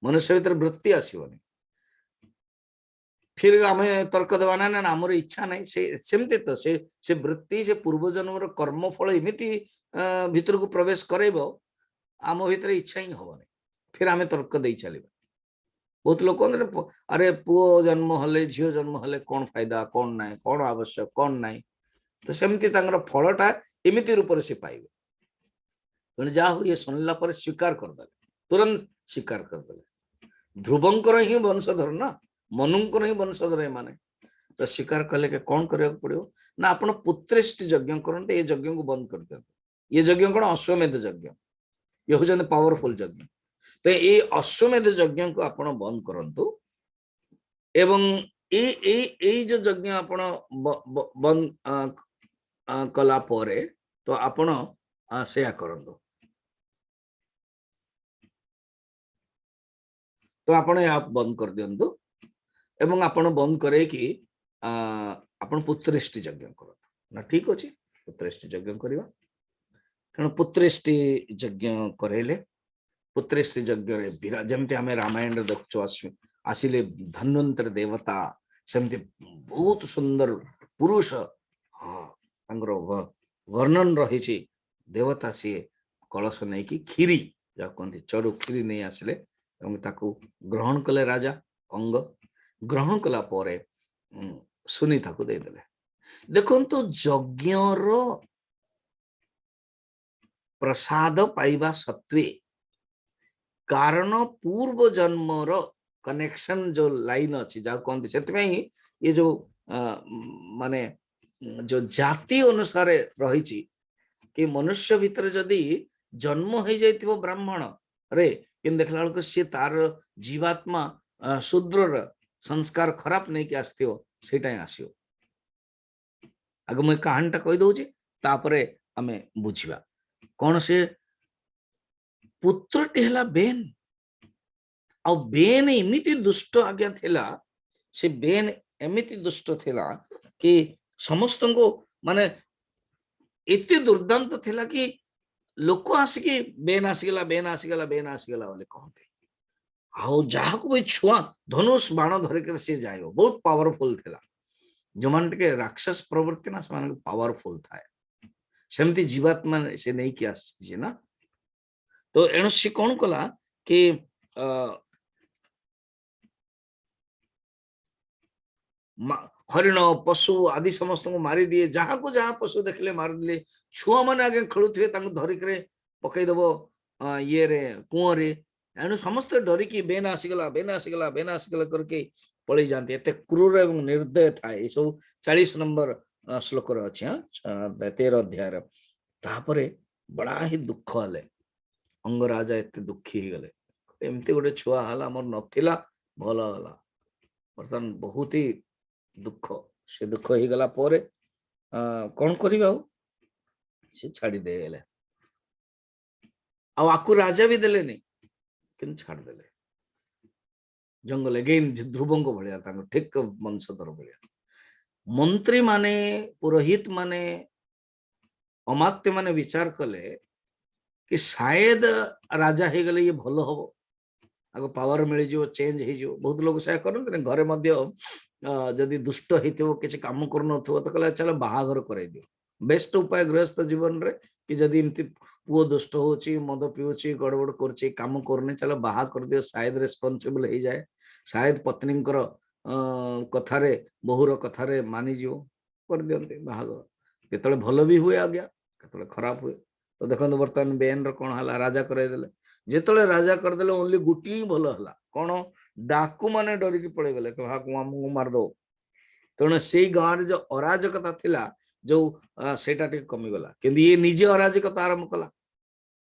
मनुष्य भीतर वृत्ति आसबनी फिर आम तर्क देवा ना ना आमर इच्छा नहीं सेमती तो से वृत्ति से पूर्व जन्म कर्मफल एमती भीतर को प्रवेश करेब आम भीतर इच्छा ही हेनी फिर आम तर्क दे चलवा बहुत लोग अरे पुओ जन्म हेले झील जन्म हेले कौन फायदा कौन ना कौन आवश्यक कौन ना तो सेमती फलटा एमती रूप से पाइबे तेणु जहा हूँ ये शुणला पर स्वीकार करदे तुरंत स्वीकार करदे ध्रुवंकर ही वंशधर ना मनुंकर ही वंशधर ए माने तो स्वीकार कले के कौन करने पड़ो ना आप पुत्रेष्ट यज्ञ करते ये यज्ञ को बंद कर दिखाते ये यज्ञ कौन अश्वमेध यज्ञ ये हूँ पावरफुल यज्ञ तो ये अश्वमेध यज्ञ को आप बंद करंतु एवं जो यज्ञ आप बंद कला परे तो आपण सेया करंतु तो आपण आप बंद कर दियंतु एवं आपण बंद करे कि आपण पुत्रेष्टि यज्ञ करंतु ना ठीक अछि पुत्रेष्टि यज्ञ करबा तेणु पुत्रेष्टि यज्ञ करेले पुत्रेष्टि यज्ञ रे जमती आम रामायण देखु आसिले धन्वंतर देवता सेमती बहुत सुंदर पुरुष वर्णन रही देवता सी कलश नहीं कि खीरी जहाँ कहते चरु खीरी नहीं आसिले ग्रहण कले राजा अंग ग्रहण कला परे सुनीता को देदेले देखो यज्ञर प्रसाद पाइबा सत्वे कारण पूर्व जन्मर कनेक्शन जो लाइन अच्छी जा कहते से ये जो माने जो जाति अनुसार रही कि मनुष्य भितर जदि जन्म हो जाइथिबो ब्राह्मण रे कि देखला बेलको सी तार जीवात्मा शूद्रर संस्कार खराब नहीं कि आसथिबो सेटा ही आसियो। आगे मुझे कहानीटा कही दउची तापरे आमे बुझिबा कौन से पुत्रटी हला बेन आ बेन एमिति दुष्ट आज्ञा थिला से बेन एमिति दुष्ट थिला कि समस्त को माने एते दुर्दांत थिला कि लोक आसिकी बेन आसीगला बेन आसीगला बेन आसीगला बोले कहते आओ जहाँ को भी छुआ धनुष बाण धरिक सी जाए बहुत पावरफुल थिला जो मान टे राक्षस प्रवृत्ति ना से पावरफुल थाए सेमती जीवात्मा से नहीं कि आसी ना तो एणु सी कौन कला कि हरिण पशु आदि समस्त को मारी दिए जहाँ को जहाँ पशु देखले मार दिले छुआ मैंने आगे खेलुवे धरिक पकईदेव ये रे कुओं रे एणु समस्त डरिकी बेन आसीगला बेन आसीगला बेन आसीगला करके पलि जाते एत क्रूर एवं निर्दय थाए ये सब 40 नंबर श्लोक अच्छे 13 अध्याय तापरे बड़ा ही दुख हेले अंगराजा एत दुखी हो गले एमती गोटे छुआ हला मोर नथिला भल हला बर्तमान बहुत ही दुख से दुख हो गला पोरे कौन करिबा से छाड़ी दे गेले आकु राजा भी देले नहीं किन छाड़ देले जंगल अगेन ध्रुवंग भलिया ठीक वंशधर भलिया मंत्री माने पुरोहित माने अमात्य माने विचार कले कि शायद राजा हो गले ये भल हम आगे पावर मिल जो चेंज हो बहुत लोग से करते घरे मध्य जदि दुष्ट हो किसी कम कर तो कहला चलो बाहागर कराई दियो बेस्ट उपाय गृहस्थ जीवन रे कि जदि एमती पुओ दुष्ट होची मद पिउची गड़बड़ करची काम करने चलो बाहा कर दियो शायद रेस्पॉन्सिबल हो जाए शायद पत्नी कथारे बहुर कथारे मानी जीव कर दियंते बाहागर केतले भल भी हुए आज्ञा केतले खराब हुए तो देखो बर्तमान बेन कौन है राजा कराइदेले जिते राजा करदे ओनली गोटे ही भल है कौन डाकू माने डरिकी पड़े गले आमको मारदो तेणु से गाँव जो अराजकता थिला जो सेटा कमिगला कि ये निजे अराजकता आरंभ कला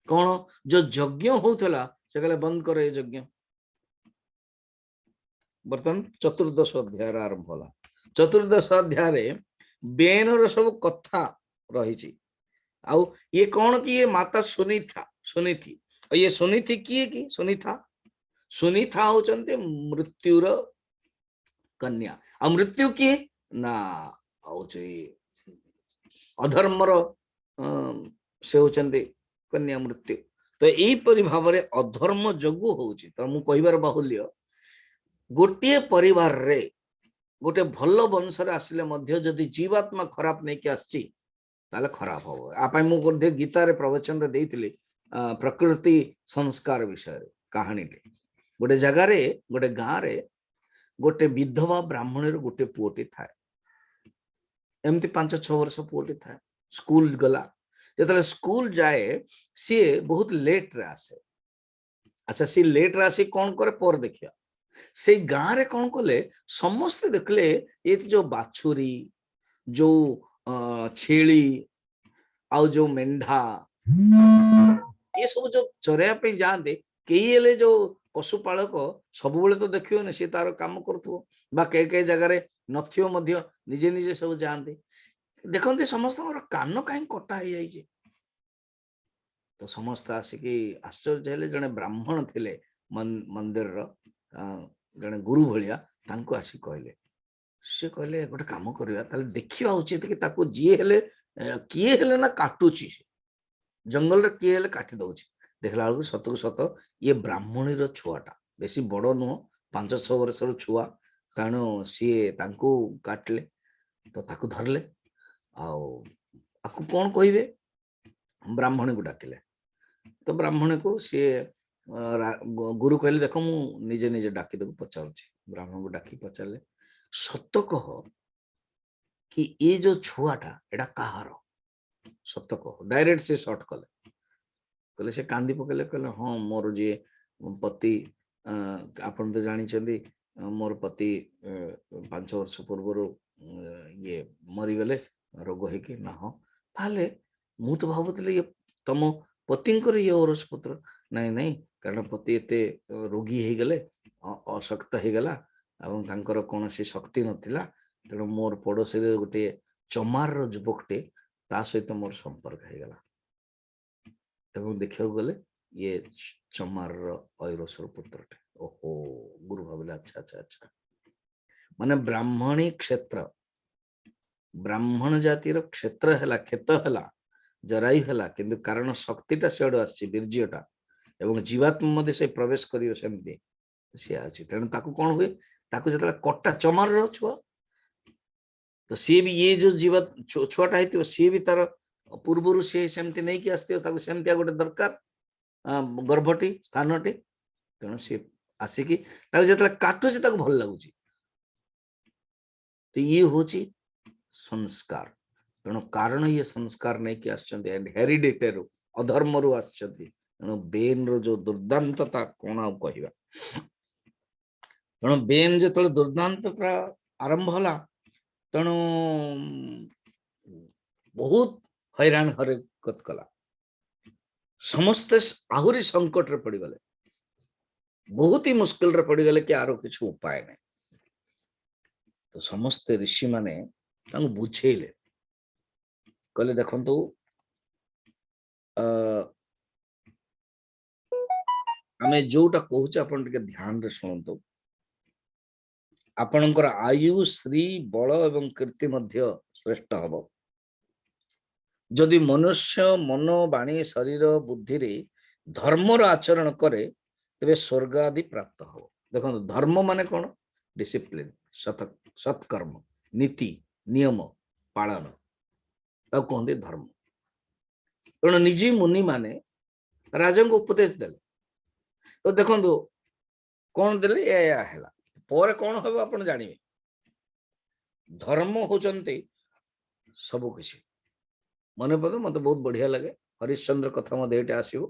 कौन जो यज्ञ होता से कहले बंद कर यज्ञ बर्तमान 14 अध्याय आरंभ होला 14 अध्याय बेनर सब कथा रही आउ ये कौन कि ये माता सुनी थी ये सुनीथी किए कि सुनीथा होचंते मृत्युर कन्या आ मृत्यु किए ना अधर्मर से होचंते कन्या मृत्यु तो यहीपरि भाव में अधर्म जोगु होची तो मु कहिबार बाहुल्य गोटे परिवार रे गोटे भल वंश आसिले मध्य जदि जीवात्मा खराब नहीं कि आसी ताले खराब हो आप गीता रे प्रवचन रे देइथिले प्रकृति संस्कार विषय कहानी गोटे जगार गोटे गाँव रे गोटे विधवा ब्राह्मण गोटे पुओटी थाए एमती 5-6 वर्ष पुओटी थाए स्कूल गला जो स्कूल जाए सी बहुत लेट रे आसे अच्छा सी लेट रे आसी कौन करे पर देखिया से गाँव रे कौन कले समस्ते देखले ये जो बाछुरी जो छेली आउ जो मेंढा ये सब जो चरया पे जाते कई जो पशुपालक सब तो देखिए सी तार काम कई जगार निजे निजे सब जाते देखते समस्त कान कहीं कटा हो जाए तो समस्त आसिकी आश्चर्य हेले जड़े ब्राह्मण थे मंदिर जड़े गुरु भाया आसिक कहले सी कहले गोटे कम करवा देखा उचित कि जी हेले किए हेले ना काटुची जंगल रे किए हेले काटी दउची देखला बेलू सतु सत ये ब्राह्मणीर छुआटा बेसी बड़ नुह 5-6 वर्षर छुआ तेणु सी काटले तो ताकू धरले आपको कौन कहे ब्राह्मणी को डाकिले तो ब्राह्मणी को सी गुरु कहले देख मु निजे निजे डाकिदेबू पचारुची ब्राह्मण को डाकी पचारे सत कह कि ये जो छुआटा एटा कहार सत कह डायरेक्ट से सर्ट कले कहले से कांदी पकेले कहले हाँ मोर जी पति आपण तो जानी मोर पति 5 वर्ष पूर्व ये मरीगले रोग है कि ना हो ताले मु तो भावुଥିଲି ये तम पतिंकर ये औरस पुत्र नहीं नहीं कारण पति एते रोगी हो गले अशक्त हो गला एवं तांकर कौनसी शक्ति नथिला तेणु मोर पड़ोसी गोटे चमार युवकटे ता सहित मोर संपर्क हो गला एवं देखियो गले ये चमार ऐरसर पुत्रटे ओहो गुरु भाविले अच्छा अच्छा अच्छा माने ब्राह्मणी क्षेत्र ब्राह्मण जातिर क्षेत्र है क्षेत्र है जरायु है किंतु कारण शक्तिटा सेडू आर्जीटा एवं जीवात्म मध्य से प्रवेश करियो सेमती सी आछि तेणु ताकू कौन हुए ताकू जतला कट्टा चमार छुआ तो सी भी ये जो जीवा छुआटा है सी भी तार पूर्वर सी सेमती नहीं कि आसती ताकू सेमतिया गोटे दरकार गर्भटी स्थानटी तेणु सी आसिकी जतला काटुची ताकू भल लगुची तो ये होची संस्कार तेणु कारण ये संस्कार नहीं कि आछंती एंड हेरिडिटेरु अधर्मरु आछंती तेणु बेन रो जो दुर्दांतता कोन आ कहिबा तेणु बेन जेतले दुर्दांतता आरंभ होला तेणु बहुत हैरान हरकत कला समस्त आहुरी संकट रे पड़ी गले बहुत ही मुश्किल रे पड़ी गले कि आरो किछ उपाय नहीं तो समस्त ऋषि माने तांको बुझेले कहले देखंतु आमे जोटा कहूचे आपण टिके ध्यान रे सुनंतु आपणकर आयु श्री बल एवं कीर्ति मध्य श्रेष्ठ हबो जदि मनुष्य मन वाणी शरीर बुद्धि रे धर्मर आचरण करे तबे स्वर्ग आदि प्राप्त हो देखो धर्म माने कौन डिसिप्लिन सत्कर्म नीति नियम पालन कहते धर्म तेणु निजी मुनि माने राजा को उपदेश देले तो देखो कौन देले या हैला पर कौन हो आप जानवे धर्म होचंती सब किसी मन पके मत बहुत बढ़िया लगे हरिश्चंद्र कथा मत आसो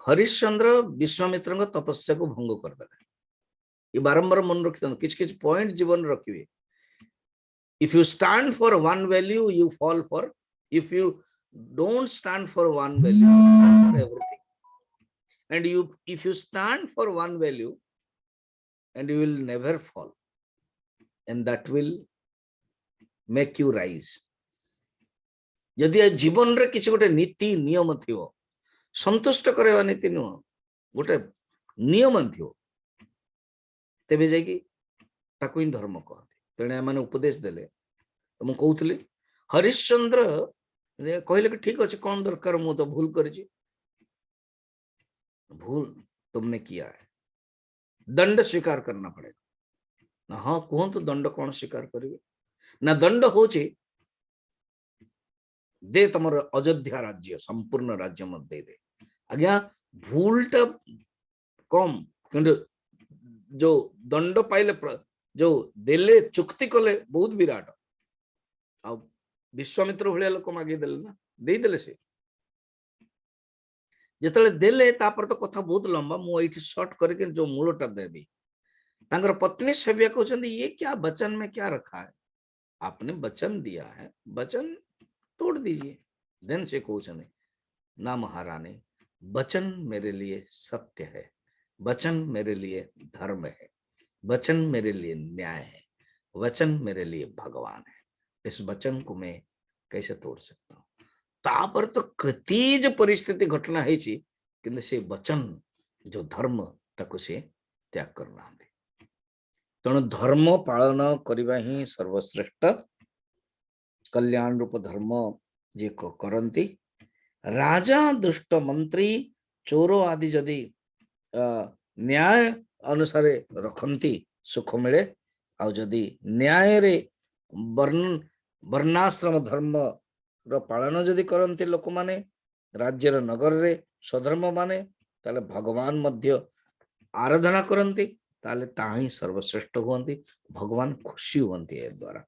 हरिश्चंद्र विश्वामित्र तपस्या को भंग करदे ये बारंबार मन रखी किछ पॉइंट जीवन रखिए if you stand for one value you fall for if you don't stand for one value you fall for everything and if you stand for one value and you will never fall and that will make you rise यदि जीवन रे किछ गोटे नीति नियम थिवो संतुष्ट करवा नीति नुह गोटे नियम थिवो तेबे जाकी ताकू ही धर्म कहते तेणे मैंने उपदेश देले तो मुझे कहूली हरिश्चंद्र कहले कि ठीक अच्छे कौन दरकार मु तो भूल करी भूल तुमने किया है दंड स्वीकार करना पड़ेगा ना हाँ कहतु दंड कौन स्वीकार करेंगे ना दंड हो दे तुम अयोध्या राज्य संपूर्ण राज्य मत दे आज्ञा भूलटा कम कि जो दंड पाइले जो देले चुक्ति कले बहुत विराट आ विश्वामित्र भलिया लोक मागे देले ना दे देले से जेतले देले तापर तो कथा बहुत लंबा मु एठी शॉर्ट करके जो मूलटा देबी तांकर पत्नी सभ्या कहउछन ये क्या वचन में क्या रखा है आपने वचन दिया है वचन तोड़ दीजिए देन से कहउछन ना महारानी वचन मेरे लिए सत्य है वचन मेरे लिए धर्म है वचन मेरे लिए न्याय है वचन मेरे लिए भगवान है इस वचन को मैं कैसे तोड़ सकता हूँ तापर तो कतीज परिस्थिति घटना है कि से वचन जो धर्म ताको से त्याग करना तेणु धर्म पालन करवा ही सर्वश्रेष्ठ कल्याण रूप धर्म जे करती राजा दुष्ट मंत्री चोर आदि जदि न्याय अनुसार रखती सुख मिले आदि न्याय रे वर्णाश्रम धर्म रो पालन जदि करती लोक माने राज्यर नगर रे स्वधर्म माने ताले भगवान मध्य आराधना करती ताले ताही सर्वश्रेष्ठ हुअंती भगवान खुशी हुअंती ए द्वारा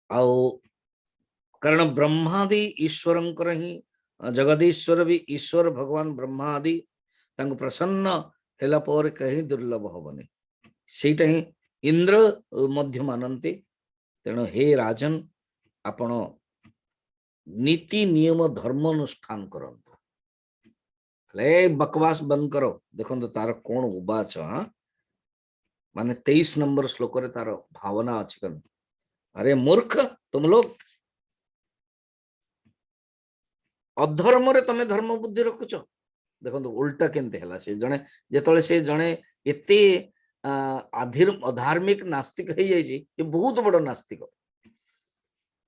आउ कारण ब्रह्मादि ईश्वरंकर ही जगदीश्वर भी ईश्वर भगवान ब्रह्मा आदि तांको प्रसन्न हेला पर कहीं दुर्लभ हबनी सेटा ही इंद्र मध्य मानती। तेणु हे राजन आपण नीति नियम धर्म अनुष्ठान करंतु। बकवास बंद करो। देखो तार कौन उबाच माने 23 नंबर श्लोक रे तार भावना अच्छी कर। अरे मूर्ख तुम लोग अधर्म रे तमे धर्म बुद्धि रखुच। देखो उल्टा केनते हला से जने जेतले से जने एते अधार्मिक नास्तिक है जाई छी। ये बहुत बड़ नास्तिक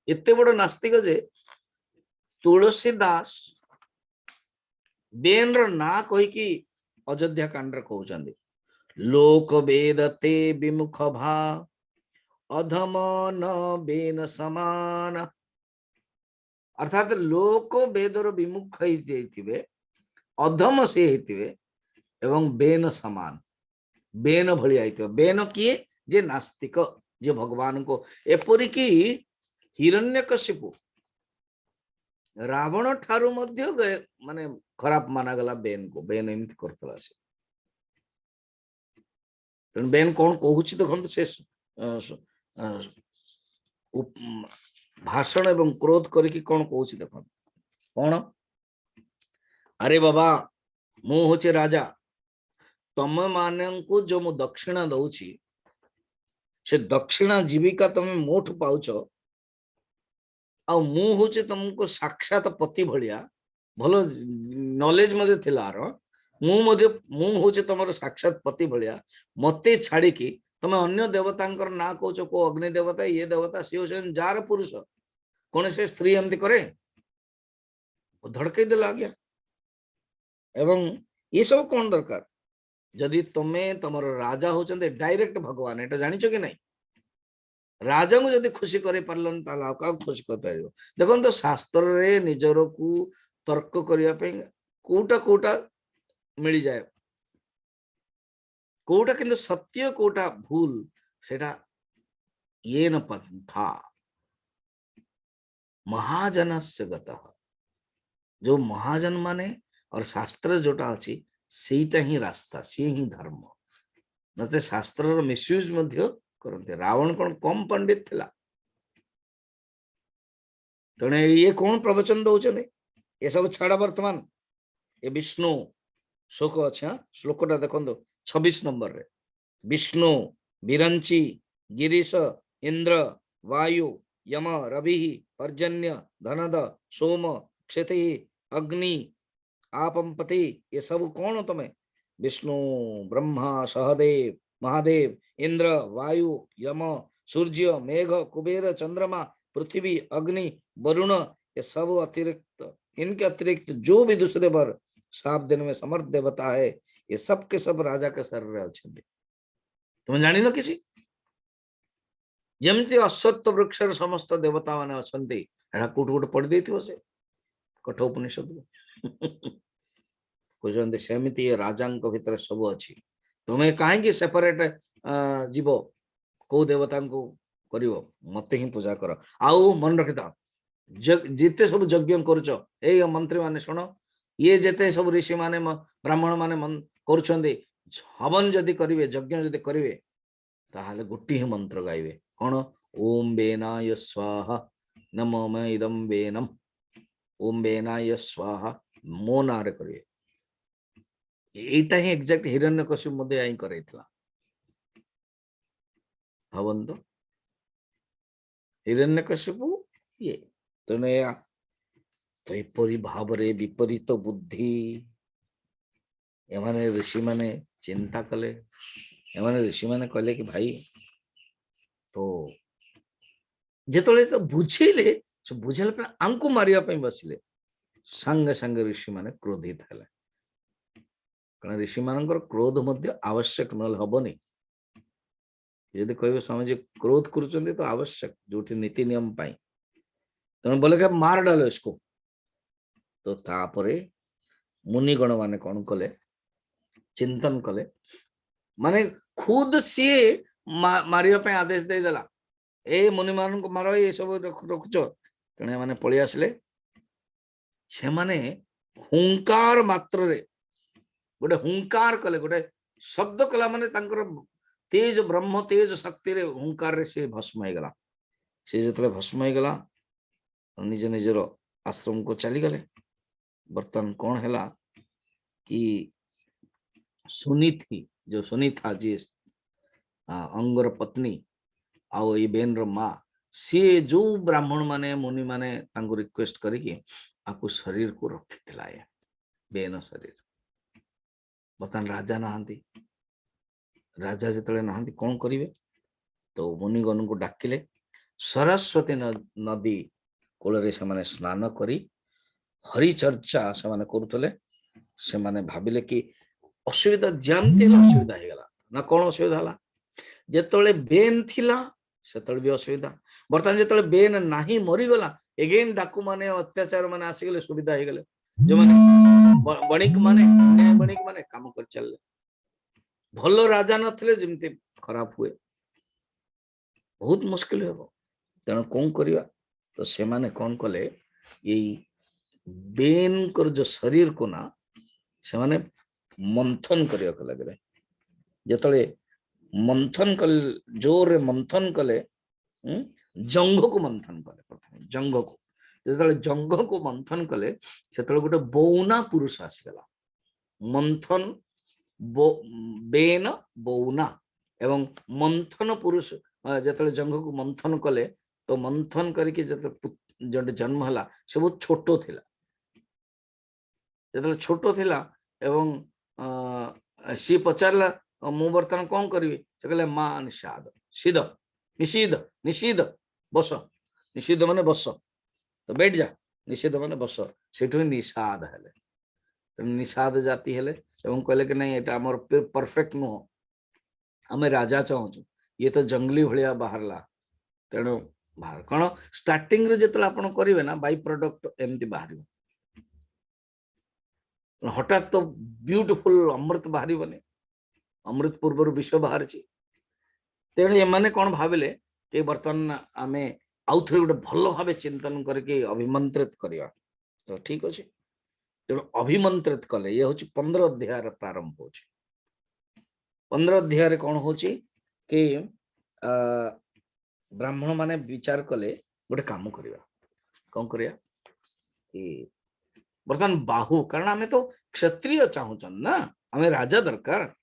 एते बड़ नास्तिक जे तुलसीदास बेन रो ना कहि कि अयोध्या कांड रे कहउचंदी लोक वेदते विमुख भा अधम न बेन समान। अर्थात लोक वेदर विमुख होइथिबे अधम से होइथिबे एवं बेन समान बेन भली आइथिबे। बेन किए जे नास्तिक जे भगवान को एपरि कि हिरण्यकशिपु रावण ठारू मध्य माने खराब माना गला बेन को। बेन एमति करतला से तेन बेन कौन कहूछि देखंतु से भाषण एवं क्रोध करके कौन कहूछि देखो कौन। अरे बाबा मु होचे राजा तम मानंकु जो मु दक्षिणा दउछि से दक्षिणा जीविका तमे मोठ पाउछ आ मु होचे तुमको साक्षात पति भलिया भलो नॉलेज मध्ये थिलार मु होचे तमरो साक्षात पति भलिया मते छाड़ी की तमे अन्य देवतांकर ना कहूछ को अग्नि देवता ये देवता सी होछन जार पुरुष कौन से स्त्री एमती करे धड़कई देला आज्ञा। एवं ये सब कौन दरकार जदि तुमे तमर राजा होचंदे डायरेक्ट भगवान एटा जानिछ कि नहीं राजा को जदि खुशी करे परलन ताला का खुशी कर पारियो। देखो तो शास्त्र रे निजर को तर्क करिया पे कोटा कोटा मिल जाए कोटा किंतु सत्य कोटा भूल सेटा ये न पंथा महाजनस्य गतः। जो महाजन माने और शास्त्र जोटा अच्छी सेटा ही रास्ता सी ही धर्म नते शास्त्र मिसयूज मध्य करते। रावण कौन कम पंडित थिला तेणे ये कौन प्रवचन दौचंदे ये सब छाड़ा वर्तमान ये विष्णु शोक अच्छा श्लोकटा देखो 26 नंबर रे विष्णु विरंची गिरीश इंद्र वायु यम रवि पर्जन्य धनद सोम क्षति अग्नि आपंपति ये सब कौन हो तुम्हें विष्णु ब्रह्मा सहदेव महादेव इंद्र वायु यम सूर्य मेघ कुबेर चंद्रमा पृथ्वी अग्नि वरुण ये सब अतिरिक्त इनके अतिरिक्त जो भी दूसरे बार 7 दिन में समर्थ देवता है ये सब के सब राजा के शरीर अच्छे। तुम जानी न किसी जमती अश्वत्थ वृक्ष समस्त देवता माने अछंती एटा कोट कोट पढ़ देथिबो से कठोपनिषद कहते सेमती राजांक भितर सब अच्छी तुम्हें कहीं सेपरेट जीव को देवता को करिवो मते ही पूजा कर। आउ मन रखिता जिते सब यज्ञ करुच ए मंत्री माने सुनो ये जेते सब ऋषि माने ब्राह्मण माने करुछंदे हवन जदि करिवे यज्ञ जदि करिवे ताहाले गोटी ही मंत्र गाइबे कौन ओम बेनाय स्वाहा नमो मे इदम बेनम ओम बेनाय स्वाहा मो नारे करिवे। एटा ही एग्जैक्ट हिरण्यकशिपु मध्ये आई करैतला भावंतो हिरण्यकशिपु ये तने तो एपरी भाव रे विपरीत बुद्धि एमाने ऋषि माने चिंता कले एमाने ऋषि माने कहले कि भाई तो जेतले तो बुझिले से बुझेले पर आंकु मारिया पे बसिले संग संग ऋषि माने क्रोधित हले कारण ऋषि मानकर क्रोध मध्य आवश्यक न हबनी यदि कह स्वामी क्रोध करुचंदी तो आवश्यक जो नीति नियम पाई तेणु बोले क्या मार डालो इसको तो तापरे मुनिगण माने कौन कले चिंतन कले माने खुद सी मारिया पे आदेश दे देला ए मुनि मान को मारो ये सब रखुच तेणे माने पळि आसले से माने हुंकार मात्र रे गोटे हुंकार कले गोटे शब्द कला माने तांकर तेज ब्रह्म तेज शक्ति रे हुंकार रे से भस्म हो गला से जतले भस्म हो गला निज निजर आश्रम को चली गले बर्तन कौन हैला कि सुनी थी जो सुनी था जी अंगर पत्नी आओ ये बेन रो माँ सी जो ब्राह्मण माने मुनि माने तांको रिक्वेस्ट करिके आकु शरीर को रखी थिला ये बेन शरीर बर्तन राजा नहांती राजा जितले नहांती कौन करिवे तो मुनिगण को डाकिले सरस्वती नदी कोलरे से माने स्नान करी हरि चर्चा से माने करुतले से माने भाबिले कि असुविधा जानते असुविधा हो गला ना कौन असुविधा हला जेतले बेन थिला सेतले भी असुविधा बर्तमान जेतले बेन नाही मरी गला एगेन डाकू माने अत्याचार माने आसी गले सुविधा हो गले जो माने बणिक माने काम कर चलले भलो राजा नथिले जेमते खराब हुए बहुत मुश्किल हो तेणु कौन करिवा तो से माने कौन कले यही बेन कर जो शरीर को ना से माने मंथन करिया को लगले जेतले मंथन कल जोर मंथन कले जंघ को मंथन कले प्रथम जंघ को जेतले जंघ को मंथन कले सेतले गोटे बौना पुरुष आसीगला मंथन बेन बौना एवं मंथन पुरुष जेतले जंघ को मंथन कले तो मंथन करके जब जन्म हला से बहुत छोटो थिला जेतले छोटो थिला एवं सी पचारला मु बर्तमान कौन करी से कहले माँ निषाद सीध निषिध निषिध बस निषिध माने बस तो बैठ जा निषेध माने बस से निषाद हेले निषाद जाति हेले एवं कहले कि नहीं एटा हमर परफेक्ट नुह आम राजा चाहूँ ये तो जंगली भाया बाहरला तेणु बाहर कौन स्टार्टिंग रे जिते आप करेंगे ना बाई प्रोडक्ट एमती बाहर हठात तो ब्यूटीफुल अमृत बाहर अमृत पूर्व विष बाहर तेणु एमाने कौन भाविले कि बर्तमान आम आउ थे गोटे भल भाव चिंतन करके अभिमंत्रित करवा तो ठीक अच्छे तेणु अभिमंत्रित कले ये हूँ 15 अध्याय प्रारंभ हो 15 अध्याय कौन हो कि ब्राह्मण माने विचार कले गोटे काम करवा कौन करवा कि बर्तमान बाहु कारण आमे तो क्षत्रिय चाहूचन ना आमे राजा दरकार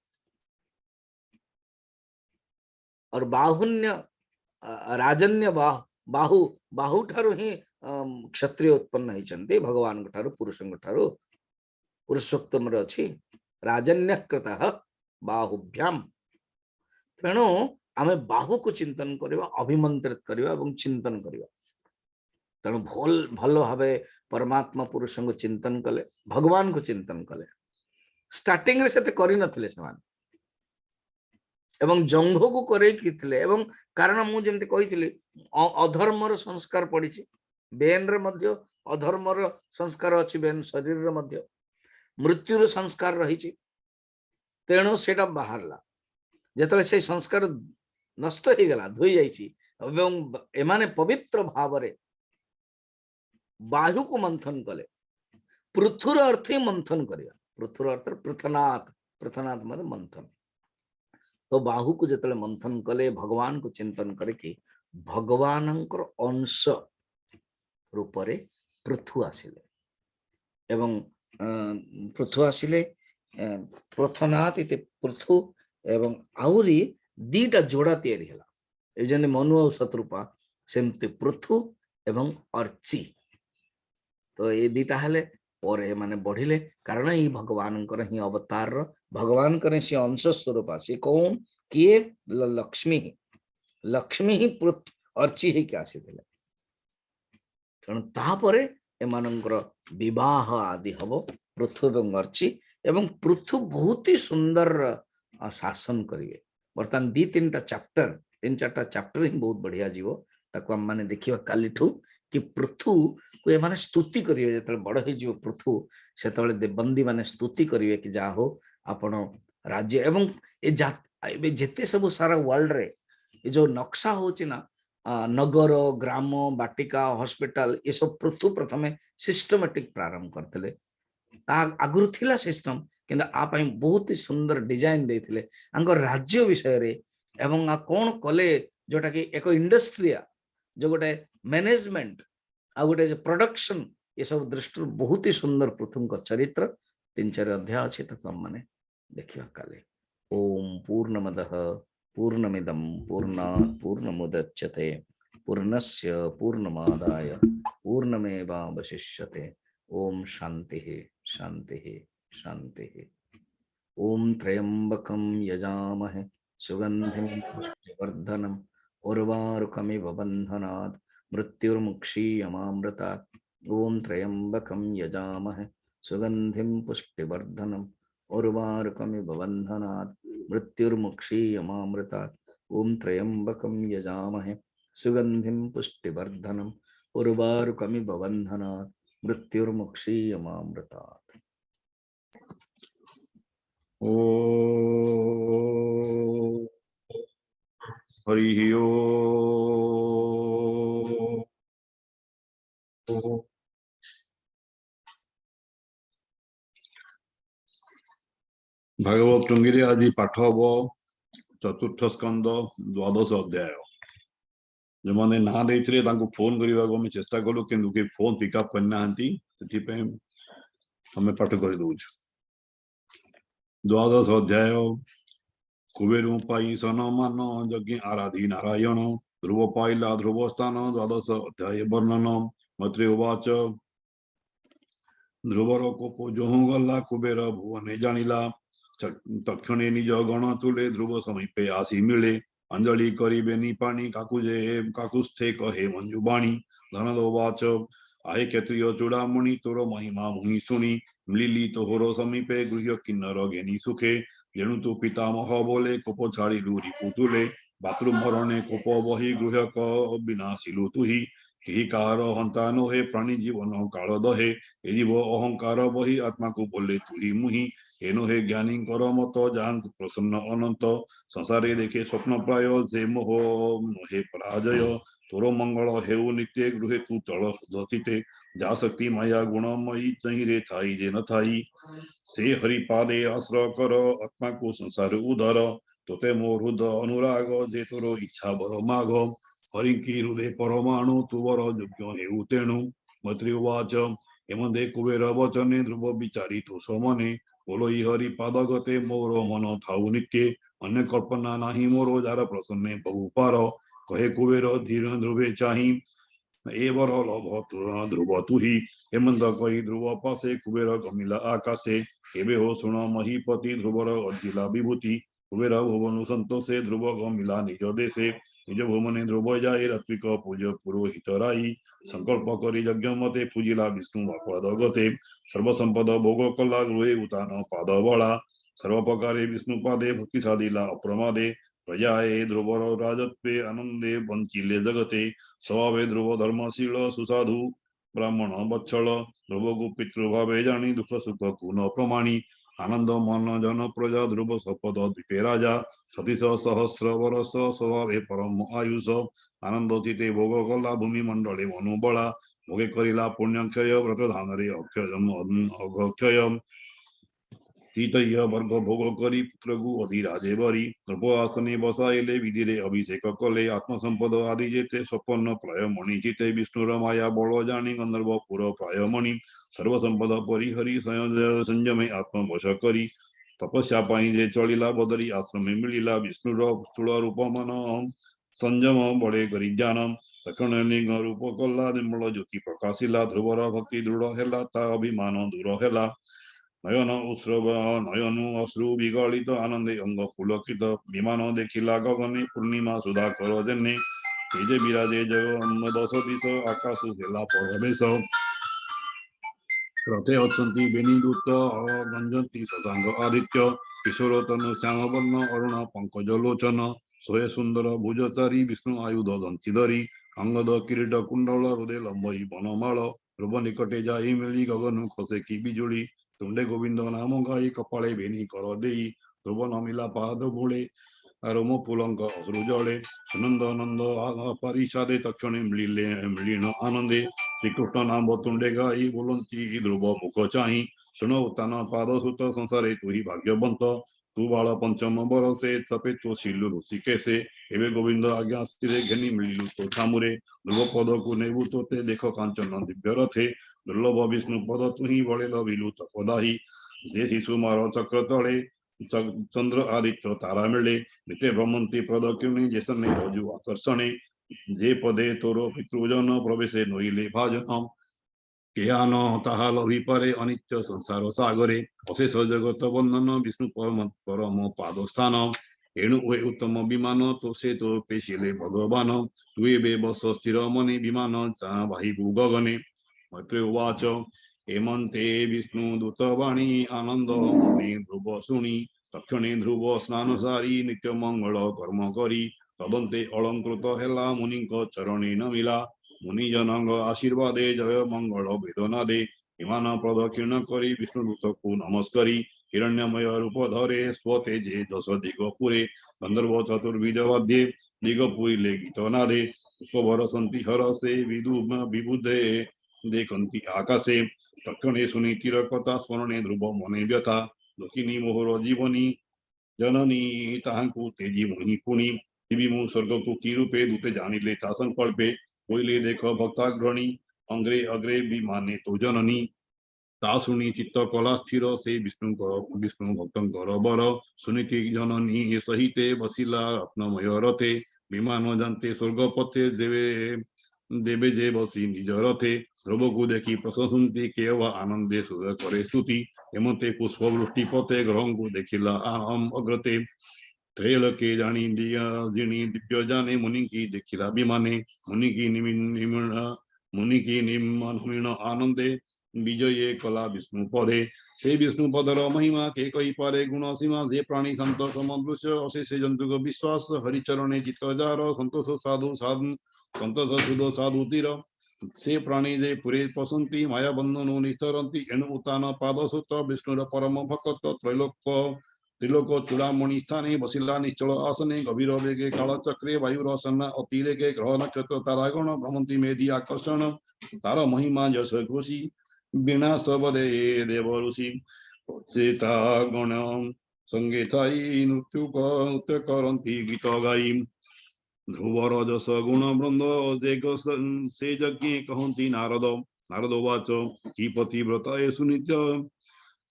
और बाहुन्य राजन्य बाहु बाहु ठारु ही क्षत्रिय उत्पन्न होइचंती भगवान ठारु पुरुषंग ठारु पुरुषोत्तम रे अछि राजन्यकृतः बाहुभ्याम तेणु आमे बाहु को चिंतन करवा अभिमंत्रित करवा एवं चिंतन करवा तेणु भल भाव परमात्मा पुरुष को चिंतन कले भगवान को चिंतन कले स्टार्टिंग रे सेते करि नथिले समान एवं जंघ को करे किथिले एवं कारण मु जेमते कहिथिले अधर्मर संस्कार पडिछि बेन रे मध्य अधर्मर संस्कार अछि बेन शरीर रे मध्य मृत्युर संस्कार रहिछि तेणु सेटा बाहरला जेतले से संस्कार नष्ट हो गला धोई जाइछि एवं एमाने पवित्र भाव रे बाहु को मंथन कले पृथुर अर्थ ही मंथन करिया पृथुर अर्थ पृथनाथ पृथनाथ माने मंथन तो बाहु को जितने मंथन कले भगवान को चिंतन करके भगवानंकर अंश रूप रे पृथु आसिले एवं पृथु आसिले पृथनाथ इति पृथु एवं आउरी दीटा जोड़ा तैयारी हला ए जने मनु और शत्रुपा सेमते पृथु एवं अर्ची तो ये दीटा हेले और माने बढ़िले कारण ही भगवान ही अवतार भगवान करे से अंश स्वरूप से कौन किए लक्ष्मी ही अर्ची ही क्या आसीथिले तेणु तापरे एमानंकर विवाह आदि हबो पृथु एवं अर्ची एवं पृथु बहुत ही सुंदर शासन करिवे बर्तमान 2-3टा चैप्टर 3-4टा चैप्टर ही बहुत बढ़िया जीवो ताको हम माने देखिबा कालीठू कि पृथु को ए माने स्तुति करिवे जतले बड़ हे जीव पृथु सेतले देवबंदी माने स्तुति करिवे कि जा हो आपण राज्य एवं ए जेते सब सारा वर्ल्ड रे ए जो नक्शा होची ना नगर ग्राम बाटिका हॉस्पिटल ये सब प्रथमे सिस्टमेटिक प्रारंभ करते आगुरी थिला सिस्टम किंतु आ पई बहुत ही सुंदर डिजाइन देथिले राज्य विषय रे एवं कौन कले जोटा कि एक इंडस्ट्रिया जो गोटे मैनेजमेंट आ गोटे प्रोडक्शन ये सब दृष्टि बहुत ही सुंदर पृथु का चरित्र 3-4 अध्याय अच्छे तक हम माने देखिया काले। ओम पूर्णमदः पूर्णमिदं पूर्णात् पूर्णमुदच्यते पूर्णस्य पूर्णमादाय पूर्णमेवावशिष्यते। ओम शांति शांति शांति। ओम त्र्यंबकं यजामहे सुगंधिं पुष्टिवर्धनम् उर्वारुकमिव बन्धनात् मृत्युर्मुक्षीयमामृतात्। ओम त्र्यंबकं यजामहे सुगंधिं पुष्टिवर्धनम् उर्वारुकमिव बन्धनात् मृत्युर्मुक्षीयमामृतात्। ओम त्र्यंबकं यजामहे सुगंधिं पुष्टिवर्धनम् उर्वारुकमिव बन्धनात् मृत्युर्मुक्षीयमामृतात्। ओ हरि ओ भागवत टुंगिरे आदि पाठ हम चतुर्थ स्कंद 12 अध्याय। जो मैंने ना देते फोन करने चेष्टा कलु कि फोन पिकअप करना हमें पाठ कर दौच। 12 अध्याय कुबेर पाई सन मान यज्ञ आराधि नारायण ध्रुव पाइला ध्रुव स्थान। 12 अध्याय वर्णन। मत्रे उवाच ध्रुवर कोप जो गला कुबेर भुवने जानिला तक्षणे निज गण तुले ध्रुव समीपे आसी मिले अंजलि करिबेनी पानी काकुस्थे कहे मंजुबाणी। धनद उवाच आहे क्षत्रिय चूड़ामणि तोर महिमा मुहि शुणी मिली तोहर समीपे गृह किन्नर घेनी सुखे जेणु तू पितामह बोले कोप छाड़ी लूरी पुतुले भातृमरणे कोप बही गृह क विनाशिलु तुही केही कार हंता नोहे प्राणी जीवन काल दहे जीव अहंकार बही आत्मा को बोले तुही मुही एनो हे ज्ञानी कर मत जान प्रसन्न अनंत संसारे देखे स्वप्न प्राय जे मोह हे पराजय तोर मंगल हेउ नित्य गृहे तू चल सुदचिते जा शक्ति माया गुणमयी तही रे थाई जे न थाई से हरि पादे आश्रय कर आत्मा को संसार उदर तोते मोर हृदय अनुराग जे तोर इच्छा बर माघ हरि की हृदय परमाणु तुवर योग्य हेउ तेणु। मत्री उवाच हेमंदे कुबेर वचने ध्रुव विचारी तो सोमने बोलो हरि पाद गते मोर मन थाउ नित्य अन्य कल्पना नाही मोर जार प्रसन्ने बहु पार कहे कुबेर धीर ध्रुवे चाही एवर लभ ध्रुव तुही हेमंत कही ध्रुव पासे कुबेर गमिला आकाशे एबे हो सुण महीपति ध्रुवर अर्जिला विभूति कुबेर भुवन संतोषे ध्रुव गमिला निज देशे निज भुवने ध्रुव जाए ऋत्विक पूज पुरोहित राई संकल्प करी यज्ञ मते पूजिला विष्णु पाद गते सर्वसंपद भोग कला गृहे उतान पाद बला सर्वप्रकारे विष्णु पादे भक्ति साधिला अप्रमादे प्रजाए ध्रुवर राजत्वे आनंदे वंचिले जगते स्वभावे ध्रुव धर्मशील सुसाधु ब्राह्मण बत्सल ध्रुव को पितृभावे जानी दुख सुख को न प्रमाणी आनंद मन जन प्रजा ध्रुव सपद द्वीपे राजा सतीश सहस्र वर्ष स्वभावे परम आयुष आनंद चिते भोग कला भूमि मंडले मनुबला भोगे करिला पुण्यक्षय व्रत धान अघक्षय तीतय वर्ग भोग करी पुत्र को अधिराजे बरी नृप आसने बसाइले विधिरे अभिषेक कले आत्मसंपद आदि जेते स्वपन्न प्राय मणि चिते विष्णुर माया बल जानी गंधर्व पुर प्राय मणि सर्वसंपद परिहरि संयमे आत्मवश करी तपस्या पाई जे चलिला बदरी आश्रमे मिलिला विष्णुर स्थूल रूप मन संयम बड़े करी ज्ञान तक्षण लिंग रूप कला निर्मल ज्योति प्रकाशिला ध्रुवर भक्ति दृढ़ हेला ता अभिमान दूर हेला नयन उत्सव नयन अश्रु विगलित आनंदे अंग पुलकित विमान देखिला गगने पूर्णिमा सुधाकर जन्ने तेजे विराजे जय 10 दिश आकाश हेला परमेश रथे अच्छी बेणीदूत गंजंती शशांक आदित्य किशोर तनु श्याम वर्ण अरुण पंकज लोचन सोए सुंदर भुजचारी विष्णु आयुध दंचिधरी अंगद किरीट कुंडल हृदय लंबई बनमाल ध्रुव निकटे जाई मिली गगन खसे की बिजुली तुंडे गोविंद नाम गाई कपाले बेनी कर देई ध्रुव नमिला पाद भोले रोम पुलंक अश्रु जले सुनंद नंद परिषदे तक्षणे मिलिन आनंदे श्रीकृष्ण नाम तुंडे गाई बोलंती ध्रुव मुख चाहि सुनो तान पाद सुत संसारे तु ही भाग्यवंत तु बाल पंचम बरसे तपे तो शिलु ऋषिकेशे एवं गोविंद आज्ञा स्थिरे घेनी मिलु तो छामुरे ध्रुव पद को नेबु तोते देख कांचन दिव्य रथे दुर्लभ विष्णु पद तु ही बड़े लभिलु तपदाही जे शिशु मार चक्र तले चंद्र आदित्य तारा मिले नित्य भ्रमंती प्रदक्षिणी जेसने रजु आकर्षणे जे पदे तोर पितृजन प्रवेशे नोइले भाजन केहान ताहा लभि परे अनित्य संसार सागरे अशेष जगत बंधन विष्णु परम पाद स्थान एणु वे उत्तम विमान तो से तो पेशिले भगवान तुए बे बस स्थिर मने विमान चा बाहिबु गगने मैत्रेय उवाच हेमंते विष्णु दूतवाणी आनंद मुनि ध्रुव शुणी तक्षणे ध्रुव स्नान सारी नित्य मंगल कर्म करी तदंते अलंकृत हेला मुनि चरणे नमिला मुनि जनंग आशीर्वादे जय मंगल वेदनादे विमान प्रदक्षिण करी विष्णुदूत को नमस्करी हिरण्यमय रूप धरे स्वतेजे दश दिगपुरे गंधर्व चतुर्विध वाद्ये दिगपुरी ले गीतनादे पुष्पभर सन्ति हरसे विबुधे देखन्ति आकाशे तक्षणे सुनीतिर कथा स्मरणे ध्रुव मने व्यथा दुखिनी मोहर जीवनी जननी ताहांकु तेजी मुनि पुनि दिविमु स्वर्ग को की रूपे दूते जानिले ता संकल्पे कोइले देख भक्ताग्रणी अंग्रे अग्रे विमाने तो जननी ता सुनी चित्त कला स्थिर से विष्णु भक्तंकर बर सुनीति जननी सहिते बसिला रत्नमय रथे विमान जानते स्वर्ग पथे देवे जे बसी निज रथे ध्रुव को देखी प्रशंसन्ति केव आनंदे सुर करे स्तुति हेमंते पुष्पवृष्टि पथे ग्रह को देखिला अग्रते त्रैलोके जानी दिव्य जाने मुनि की देखिला विमाने मुनि की निम्न आनंदे विजये कला विष्णु पदे से विष्णु पदर महिमा के कई पारे गुण सीमा जे प्राणी संत समदृश्य अशेष जंतु विश्वास हरिचरणे चित्त जार संतोष साधु संतोष सुध साधु तीर से प्राणी जे पुरे पसंती माया बंधन निस्तरती एणु उत्तान पाद सुत विष्णुर परम भक्त त्रिलोक चूड़ामणि स्थाने बसिला निश्चल आसने गभीर वेगे काल चक्रे वायुरसन अतिरेके ग्रह नक्षत्र तारागण भ्रमंती मेधि आकर्षण तार महिमा जस घोषी बिना सबदे देव ऋषि चेता गण संगे थाई नृत्य करंती गीत गाई ध्रुव रजस गुण वृंद से यज्ञ कहती नारद वाच की पतिव्रता ये सुनित्य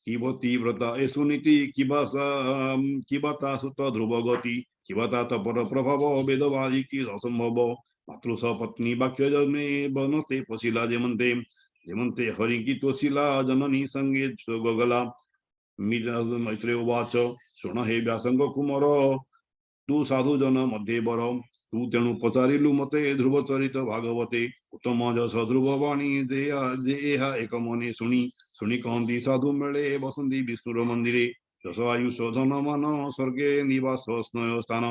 किवती व्रता ए सुनीति किबता सुत ध्रुव गति किबता तपर प्रभाव वेदवादी की असंभव मातृ पत्नी वाक्य जन्मे बनते पशिला जेमंते हरि की तोशिला जननी संगे गगला मैत्रेय उवाच शुण हे व्यासंग कुमार तू साधु जन मध्ये बर तू तेणु पचारिलु मते ध्रुव चरित भागवते उत्तम जस ध्रुव वाणी जे एक मने शुणी कहती साधु मेले बसंती विष्णुर मंदिरे दश आयुष धन मान स्वर्गे निवास स्नय स्थान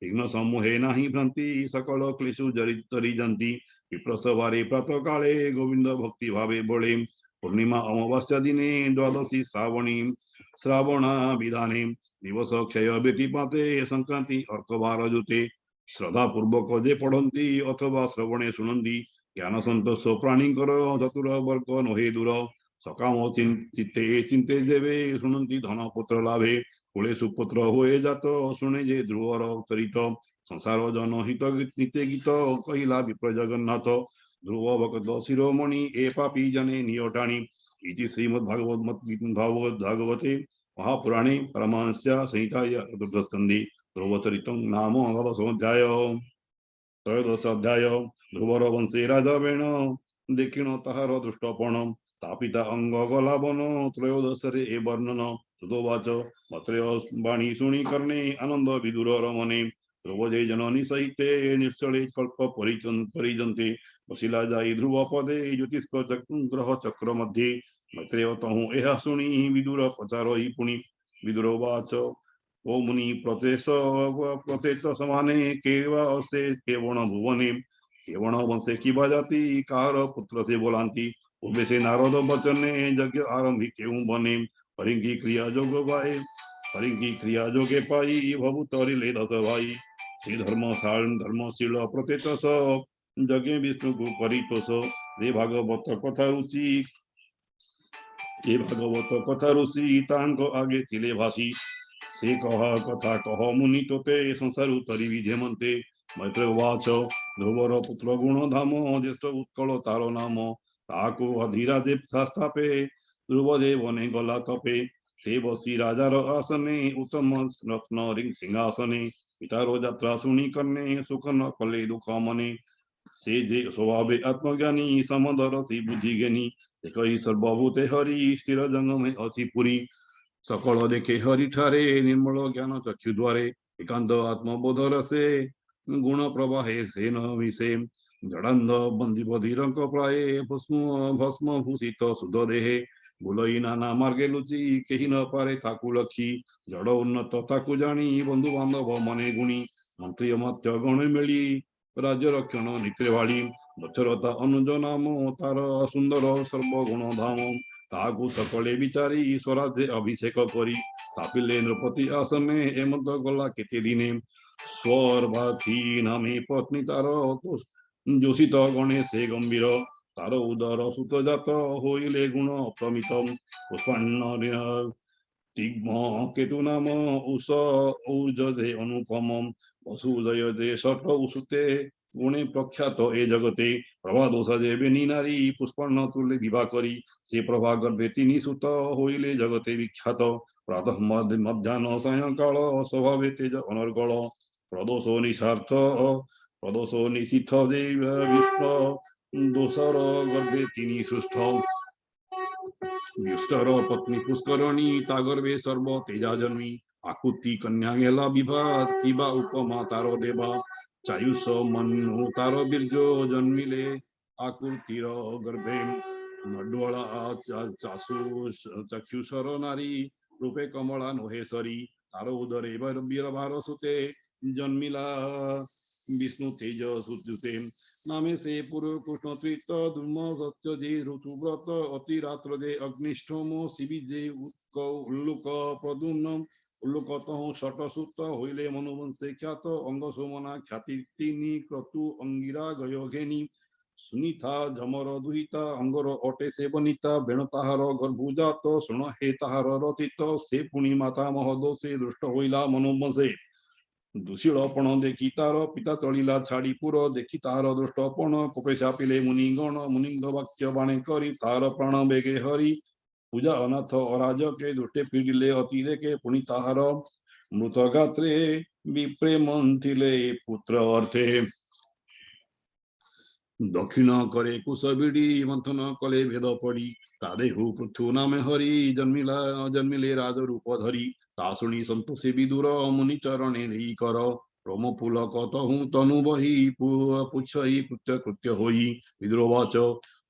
विघ्न समूहे नाही भ्रांति सकल क्लेशु तरी जंती विप्रसवारे प्रातः काले गोविंद भक्ति भावे बड़े पूर्णिमा अमावास्या दिने द्वादशी श्रावणा विधाने दिवस क्षय व्यतिपाते संक्रांति अर्कवार जुते श्रद्धा पूर्वक जे पढ़ती अथवा श्रवणे शुणती ज्ञान संतोष प्राणी चतुर वर्ग नहे दूर सकाम चिंते देवे शुणती धन पुत्र लाभे कुले सुपुत्र हुए जात शुणे जे ध्रुवर चरित संसार जन हित नित्य गीत कहिला विप्र जगन्नाथ ध्रुव भक्त शिरोमणि ए पापी जने नियटाणी इति श्रीमद्भागवते महापुराणे परमहंस्या संहिताया चतुर्थस्कन्धे ध्रुवचरितं नाम त्रयोदशाध्याय ध्रुवर वंशे राजा वेण देखिण ताहार दुष्टपण तापिता अंग गलावन त्रयोदशरे ए वर्णन सुतोवाच मत्रेय वाणी शुणी कर्णे आनंद विदुर रमणे ध्रुवजे जननी सहिते निश्चले कल्प परिजन्ते बसिला जाई ध्रुव पदे ज्योतिष्क ग्रह चक्र मध्ये मैत्रेय तहु एहा शुणी विदुर पचारहि पुनि विदुर उवाच ओ मुनि प्रत्येत समाने केवसे केवण भुवने केवण वंशे की जाति कार पुत्र से बोलांती पूर्वे से नारद बचने यज्ञ आरंभी केऊ बने हरि की क्रिया जोग गाए हरि की क्रिया जोगे पाई भवु तरिले दस भाई श्री धर्मशील प्रत्येतस जगे विष्णु को परितोष रे भागवत कथा रुचि ए भागवत कथा ऋषि तांक आगे थिले भाषी से कथा कह मुनि तोते संसार तरी विधेमंते मैत्र उवाच ध्रुवर पुत्र गुण धाम ज्येष्ठ उत्कल तार नाम ताको अधिराजे स्थापे ध्रुवदेव ने गला तपे से बसी राजार आसने उत्तम रत्न सिंहासने पितारो यात्रा शुणी करने सुख न कले दुख मने से जे स्वभावे आत्मज्ञानी समदर सी बुद्धि ज्ञानी देखई सर्वभूते हरि स्थिर जंग में अछि पुरी सकल देखे हरि ठारे निर्मल ज्ञान चक्षु द्वारे एकांत आत्मबोध रसे गुण प्रवाहे से न विषे जड़ांध बंदी बधिरंक प्राये भस्म भूषित सुध देहे बुलई नाना मार्गे लुचि केही न पारे ताकु लखी जड़ उन्नत ताकु जानी बंधु बांधव मने गुणी मंत्री मत्य गण मेली राज्य रक्षण नित्य भाड़ी दशरथ अनुज नाम तार सुंदर सर्वगुण धाम ताकु सकले विचारी स्वराज्य अभिषेक करी स्थापिले नृपति आसने एमंत गला केते दिने स्वर्भाथी नामे पत्नी तार जोषित गणेशे गंभीर तार उदर सुत जात होइले गुण अप्रमित पुष्पान्न तिग्म केतु नाम उष ऊर्जे अनुपम वसुदय जे शट उसुते गुणे प्रख्यात ए जगते प्रभा दोष जेबेनी नारी पुष्पर्ण तुल्य विवाह करी से प्रभा गर्भे तिनि सुत होइले जगते विख्यात प्रातः मध्याह्न सायंकाल स्वभावे तेज अनर्गल प्रदोषो निशिथ देव विष्णु दोषर गर्भे तिनि सृष्ट युष्टर पत्नी पुष्करणी तागर्भे सर्व तेजा जन्मी आकुति कन्या गेला विभास किबा उपमा तारो देवा चायुष मनु तारो बीर्जो जन्मिले आकुतिर गर्भे मडुला चासु चक्षुषर नारी रूपे कमला नोहेश्वरी तारो उदरे वीर भार सुते जन्मिला विष्णु तेज सुते नामे से पूर्व कृष्ण त्रित धूम सत्य जे ऋतुव्रत अति रात्र जे अग्निष्ठम शिवि जे उल्लुक प्रदुम्न उल्लुकत षटसुत होइले मनुवंशे ख्यात अंग सोमना ख्याति तिनि क्रतु अंगिरा गयोघेनी सुनीता जमर दुहिता अंगर अटे से बनिता बेण ताहार गर्भुजात शुण हे ताहार रचित से पुणी माता महदोषे दृष्ट होइला मनुवंशे दूषिलपण देखी तार पिता चलिला छाड़ी पुर देखी तार दुष्टपण कोपे चापिले मुनिगण मुनिंद वाक्य बाणे करी तार प्राण बेगे हरि पूजा अनाथ अराजके दुष्टे पीड़िले अतिरेके पुनि ताहार मृत गात्रे विप्रेमंथिले पुत्र अर्थे दक्षिण करे कुश बिड़ी मंथन कले भेद पड़ी तादेहु पृथु नामे हरि जन्मिले राज रूप धरी ता शुणी संतोषे विदुर मुनि चरणे नी कर रोम फूल कतहु तनु बही पुछई कृत्य कृत्य होई विदुरवाच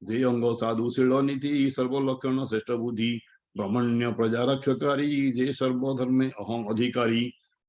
जे अंग साधु शील निधि सर्वलक्षण श्रेष्ठ बुद्धि ब्रह्मण्य प्रजा रक्षकारी जे सर्वधर्मे अहम अधिकारी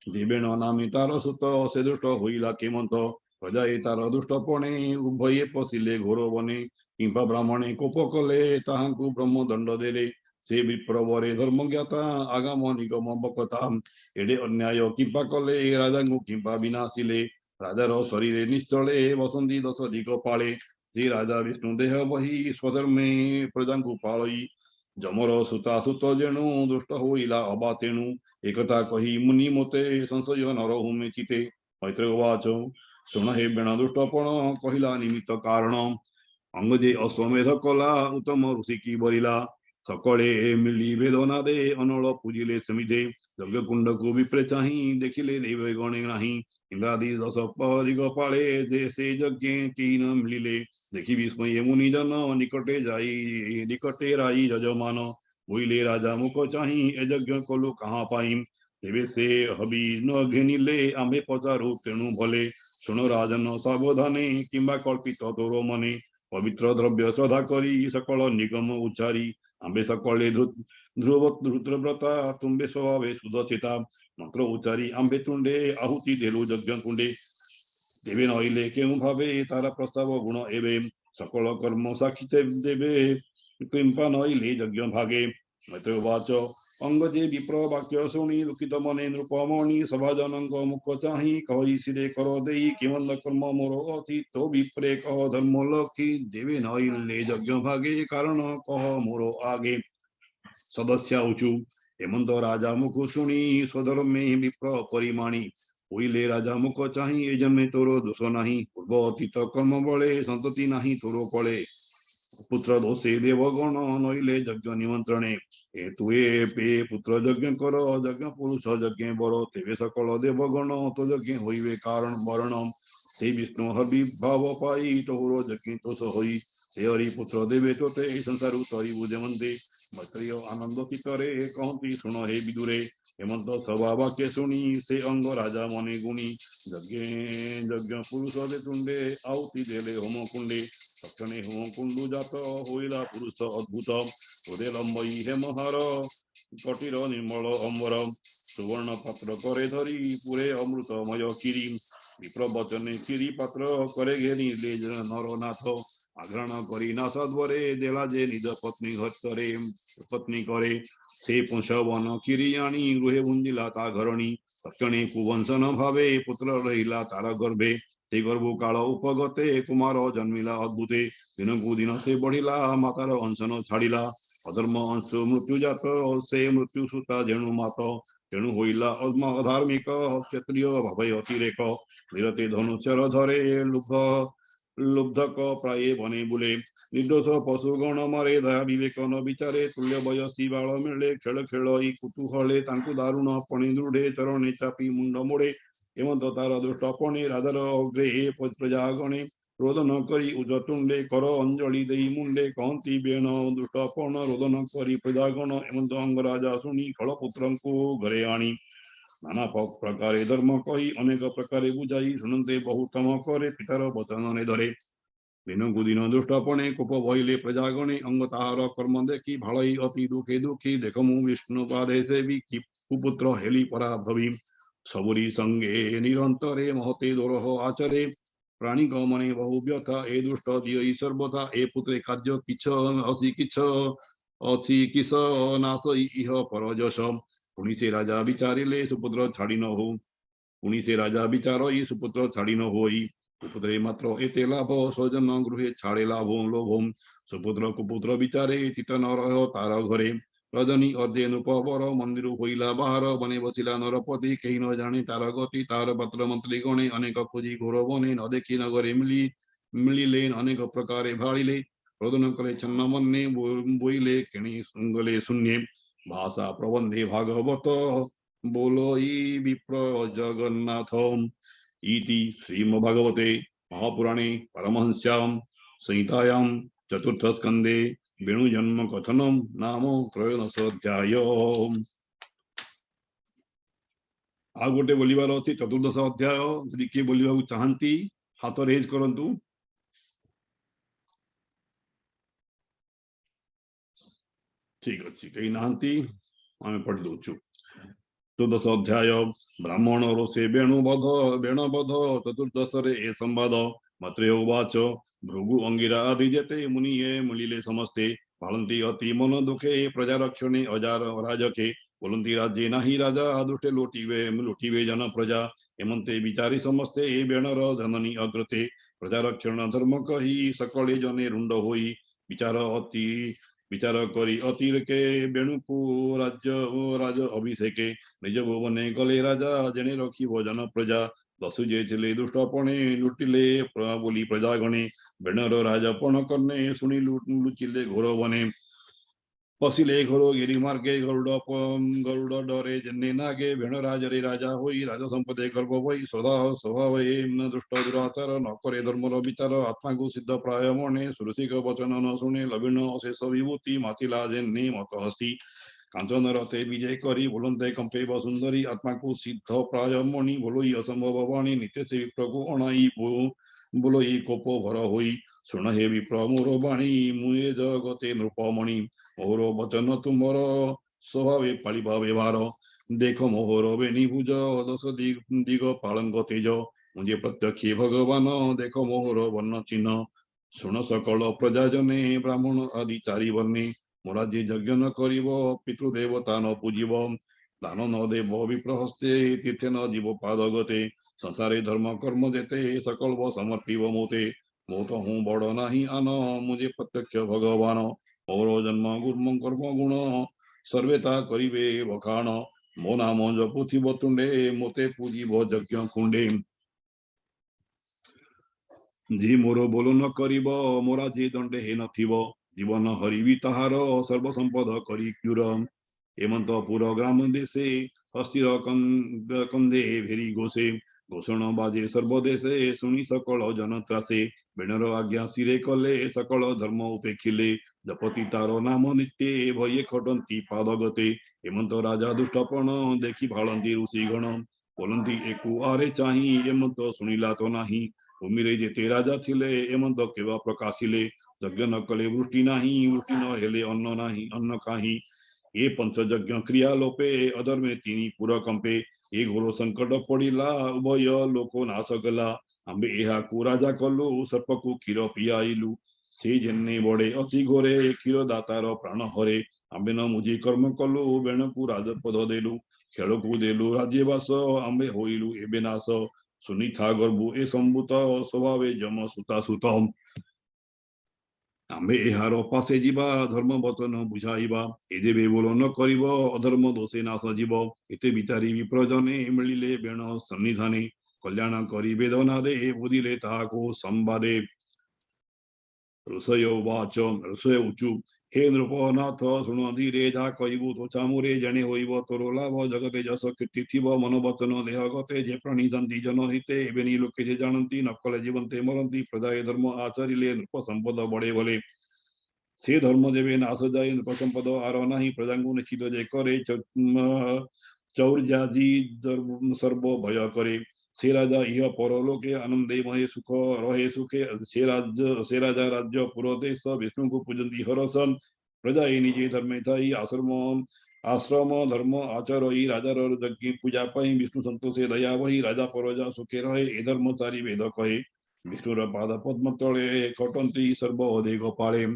देवेण नामे तार सुत से दुष्ट होइला केमंत प्रजा तार दुष्टपणे उभये पशिले घोर बने किंपा ब्राह्मणे कोप कले ताहांकु ब्रह्म दंड देले से विप्रवरे धर्म ज्ञाता आगाम निगम बकता एडे अन्याय किंपा कले राजांकु किंपा विनाशिले राजार शरीरे निश्चले वसंती दश दिग पाले से राजा विष्णु देह बही स्वधर्मे प्रजांकु पालई जमर सुता सुत जेणु दुष्ट होइला अबा तेणु एकता कही मुनि मते संशय नरहु मे चिते मैत्र उवाच शुण हे बेण दुष्टपण कहिला निमित्त कारण अंगजे अश्वमेध कला उत्तम ऋषि की बरिला सकले मिली वेदना दे अनल पूजिले समिधे यज्ञ कुंड को विप्रे चाही देखिले देव गणे नाही इंद्रादि दश दिग पाले जे से यज्ञ की न मिलिले देखि विस्मय मुनि जन निकटे राई यजमान बोइले राजा मुख चाही ए यज्ञ कलु कहाँ पाइम तेबे से हबी न घेनिले आम्भे पचारु तेणु भले शुण राजन सावधाने किंबा कल्पित तोर मने पवित्र द्रव्य श्रद्धा करी सकल निगम उच्चारी आम्बे सकले ध्रुव्रता तुम्बे स्वभावे सुदचिता मंत्र उच्चारी आम्बे तुंडे आहुति देलु यज्ञ कुंडे देवे नइले केउ भावे तारा प्रस्ताव गुण एवे सकल कर्म साक्षी देवे कृपा नइले यज्ञ भागे मैत्र उवाच अंगजे विप्र वाक्य शुणी दुखित मने नृपमणि सभाजनक मुख चाहि कहि सिरे कर देई किमंद कर्म मोर अति तो विप्रे कह धर्म लखी देवे नइले यज्ञ भागे कारण कह मोर आगे सदस्य उचु हेमंत राजा मुख शुणी स्वधर्मे विप्र परिमाणी होइले राजा मुख चाहि ए जन्मे तोर दोष नाही पूर्व अतीत कर्म बळे संतति नाही तोर कळे पुत्र दोषे देवगण नइले यज्ञ निमंत्रणे हेतु पे पुत्र यज्ञ कर यज्ञ पुरुष यज्ञ बर तेवे सकल देवगण तो यज्ञ होइवे कारण मरण से विष्णु हविर्भाव पाई तोर यज्ञ तोष होई से हरि पुत्र देवे तोते संसार तरी बुझमंते मैत्रेय आनंद चित्तरे कहती सुन हे विदुरे हेमंत सभा वाक्य शुणी से अंग राजा मने गुणी यज्ञ पुरुष दे तुंडे आहुति देले होम कुंडे तक्षणे होम कुंडु जात होइला पुरुष अद्भुत हृदय लंबई हेमहार कटिर निर्मल अम्बर सुवर्ण पात्र करे धरी पुरे अमृतमय क्षीरी विप्र बचने क्षीरी पात्र करे घेरी ले नरनाथ आग्रहण करी ना सद्वरे देला जे निज पत्नी घरे पत्नी करे से पुंसवन क्षीरी आणी गृहे बुंजिला ता घरणी तक्षणे कुवंशन भावे पुत्र रहिला तार गर्भे से गर्भ काल उपगते कुमार जन्मिला अद्भुते दिन को दिन से बढ़िला मातार अंशन छाड़िला अधर्म अंश मृत्यु जात से मृत्यु सुता जेणु मात तेणु होइला अधार्मिक क्षत्रिय भावे अतिरेक विरते धनुषर धरे लुब्धक प्राये बने बुले निर्दोष पशुगण मारे दया विवेक न विचारे तुल्य बयसी बाल मिले खेल खेल कुतूहले तांकु दारुण पणि दृढ़े चरणे चापी मुंड मोड़े हेमंत तार दुष्टपणे राजार अग्रे प्रजागणे रोदन करी उजतुंडे कर अंजलि देई मुंडे कहती बेण दुष्टपण रोदन करी प्रजागण हेमंत अंगराजा शुणी खलपुत्र घरे आणी नाना प्रकारे धर्म कही अनेक प्रकारे बुझाई शुणते बहुतम करे पितार वचन ने धरे दिन को दिन दुष्टपणे कोप बहिले प्रजागणे अंग ताहार कर्म देखी भाई अति दुखे दुखी देख मु विष्णु पादे सेवी कुपुत्र हेली परा भवी सबुरी संगे निरंतरे महते दोरह आचरे प्राणी मने बहु व्यथा ए दुष्ट दिय सर्वथा ए पुत्रे कार्य किछ असी किछ अछि किस नाश इह परजस पुनि से राजा विचारिले सुपुत्र छाड़ी न हो पुनि से राजा विचार सुपुत्र छाड़ी न होई सुपुत्रे मात्र एते लाभ स्वजन गृहे छाड़े लाभो लोभोम सुपुत्र कुपुत्र विचारे चित न रह तार घरे रजनी अर्धे नृपवर मंदिर होइला बाहर बने बसिला नरपति कहीं न जाने तार गति तार पत्र मंत्री गणे अनेक खोजी घोर बने न देखी नगरे मिलिले अनेक प्रकारे भाड़िले रोदन करे छन्न मन्ने बोइले किणी सुंगले शून्ये भाषा प्रबंधे भागवत बोलो विप्र जगन्नाथ इति श्रीमद्भागवते महापुराणे परमहंस्यां संहितायां चतुर्थ स्कंदे वेणु जन्म कथनम नाम त्रयोदशोऽध्याय आ गोटे बोलिबार अछि चतुर्दश अध्याय यदि के बोलिबाकु चाहंती हाथ रेज करंतु ठीक अछि कहीं नाहंती आमे पढ़ दोछु चतुर्दश अध्याय ब्राह्मण रोषे वेणुबध चतुर्दश ए संवाद मत्रेय उवाच भृगु अंगिरा आदि जेते मुनि ये मिलिले समस्ते भालंती अति मन दुखे प्रजा रक्षणे अजार राजके बोलंती राज्ये नाही राजा दुष्टे लुटिवे जन प्रजा हेमंते विचारी समस्ते ए वेणर जननी अग्रते प्रजा रक्षण धर्म कही सकले जने रुंड होई विचार करी अतिरेके वेणुकु राज अभिषेके निज भुवने गले राजा जेने रखी भोजन प्रजा दसु जे छिले दुष्टपणे लुटिले बोली प्रजागणे वेणर राजपण करने शुणी लुचिले घोर बने पशिले घोर गिरी मार्गे गरुड़ डरे जन्ने नागे वेण राजरे राजा होई राज संपदे गर्भ होई सदा स्वभाव न दुष्ट दुराचार न करे धर्मर विचार आत्मा को सिद्ध प्राय मणे सुरसिक वचन न शुणे लविण अशेष विभूति माथिला जेन्ने मत हसी कांचन रथे विजय करी बोलते कंपे सुंदरी आत्मा को सिद्ध प्राय मणि बोलोई असंभव वाणी नित्य से विप्र को अणाई बोलोई कोप भर होई सुन हे विप्र मोर वाणी मुए जगते नृपमणि मोर वचन तुमर स्वभावे पालिबा व्यवहार देख मोहर बेनी भुज दश दिग पालंग तेज मुझे प्रत्यक्ष भगवान देख मोहर वर्ण चिन्ह सुन सकल प्रजाजने ब्राह्मण आदि चारि वर्णे मोरा जे यज्ञ न करिब पितृ देवता न पूजिब दान न देव विप्रहस्ते तीर्थ न जीव पाद गते संसारे धर्म कर्म देते सकल व समर्पिब मोते मोत हूँ बड़ नाही आन मुझे प्रत्यक्ष भगवान और जन्म गुर्म कर्म गुण सर्वेता करिबे बखाण मो नाम जपुथिब तुंडे मोते पूजिब यज्ञ कुंडे जी मोर बोल न करिब मोरा जे दंडे हे नथिब जीवन हरिबी ताहार सर्व संपद करी क्यूर हेमंत पुर ग्राम देशे हस्तिर कंदे भेरी घोषे घोषण बाजे सर्वदेशे शुणी सकल जन त्रासे बेणर आज्ञा सिरे कले सकल धर्म उपेक्षिले जपति तार नाम नित्ये भये खटंती पादगते हेमंत राजा दुष्टपण देखि भाळंती ऋषिगण बोलंती एकु आरे चाही हेमंत शुणिला तो नाही भूमिरे जेते राजा थिले हेमंत केवा प्रकाशिले यज्ञ न कले वृष्टि नाही वृष्टि न हेले अन्न नाही अन्न काही ये पंच यज्ञ क्रिया लोपे अधर्मे तिनी पुर कंपे ये घोर संकट पड़िला उभय लोको नाश गला आंबे एहाकु राजा कलु सर्पकु क्षीर पियाइलु से जेन्ने बड़े अति घोरे क्षीर दातार प्राण हरे आंबे न मुझे कर्म कलु बेणकु राजपद देलु खेलकु देलु राज्यवास आंबे होइलु एबे नाश सुनीता गर्भु ए संभूत स्वभावे जम सुता सुत आमे एहार पासे जीवा धर्म वचन बुझाइबा ए जेबे बोल न करिब अधर्म दोषे नाश जीव एते विचारी विप्रजने मिलिले बेण सन्निधाने कल्याण करी वेदना दे बुधिले ताहाको संवादे ऋषय उवाच ऋषय उचु हे नृपनाथ शुण धीरे जा कहबू तो चामुरे जने होइब तोर लाभ जगते जस कीर्ति थिब मन वचन देह गते जे प्राणी जंती जन हिते एबेनी लोके जे जानती नकले जीवंते मरंती प्रजाए धर्म आचरिले नृप संपद बड़े भले से धर्म जेबे नाश जाए नृप संपद आर नाही प्रजांगु निश्चित जे करे चौर्याजी सर्व भय करे से राजा इह परलोके आनंदे महे सुख रहे सुखे से राजा राज्य पुरदेश विष्णु को पूजंती हरस प्रजा निजे धर्मे थाई आश्रम धर्म आचरई राजार यज्ञ पूजा पाई विष्णु संतोषे दया वही राजा परजा सुखे रहे ए धर्मचारी वेद कहे विष्णुर पाद पद्म तले कटंती सर्व देग पाळे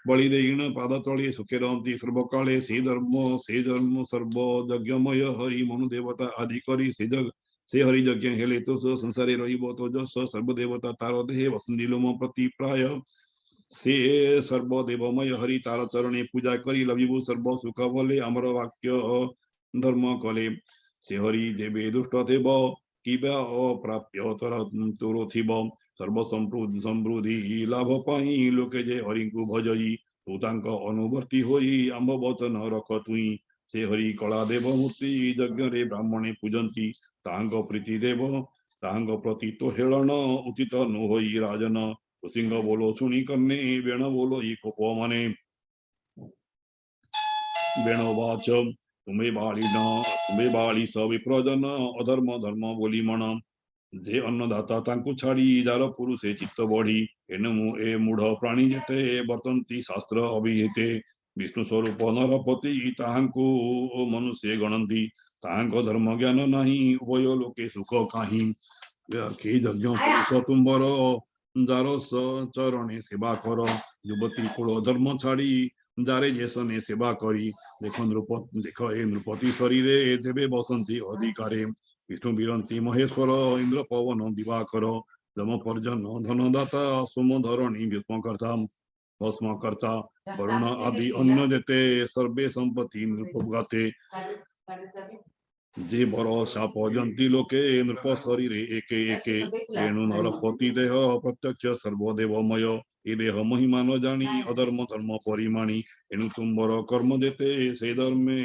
बलि देण पाद तले सुखे रहंती सर्वकाले से धर्म सर्व यज्ञमय हरि मनु देवता आदि करी से हरि यज्ञ हेले तो संसारे रहिब तो जस सर्वदेवता तार देहे वसंती लोम प्रति प्राय से सर्वदेवमय हरि तार चरणे पूजा करी लभिबु सर्व सुख भले अमर वाक्य धर्म कले से हरि जेबे दुष्ट देव किबा अप्राप्य तोर थिब सर्व समृद्धि लाभ पाई लोके जे हरि को भजई तू तांक अनुवर्ती होई आंब वचन रख तुई से हरि कला देव मूर्ति यज्ञ रे ब्राह्मणे पूजंती तांग प्रीति देव तांग प्रति तो हेलन उचित नु होई राजन सिंह बोलो सुनी कन्ने बेण बोलो ई कोप मने बेण वाच तुम्हें बाली स विप्रजन अधर्म धर्म बोली मन जे अन्नदाता तांकु छाड़ी जार पुरुषे चित्त बढ़ी एनु ए मूढ़ प्राणी जेते वर्तन्ति शास्त्र अभिहिते विष्णु स्वरूप नरपति ताहांकु मनुष्य गणंती ताहांक धर्म ज्ञान नाही उभय लोके सुख काही के यज्ञ पुरुष तुम्बर जार चरणे सेवा कर युवती कुल धर्म छाड़ी जारे जेसने सेवा करी देख ए नृपति शरीरे देवे बसंती अधिकारे विष्णु बिरंती महेश्वर इंद्र पवन दिवाकर जम पर्जन धनदाता सोम धरणी भीष्मकर्ता भस्मकर्ता वरुण आदि अन्न देते सर्वे संपत्ति नृपगाते जे बर साप जंती लोके नृप शरीरे एके एके रेणु नरपति देह प्रत्यक्ष सर्वदेवमय ए देह महिमा न जानी अधर्म धर्म परिमाणी एनु तुम्बर कर्म देते से धर्मे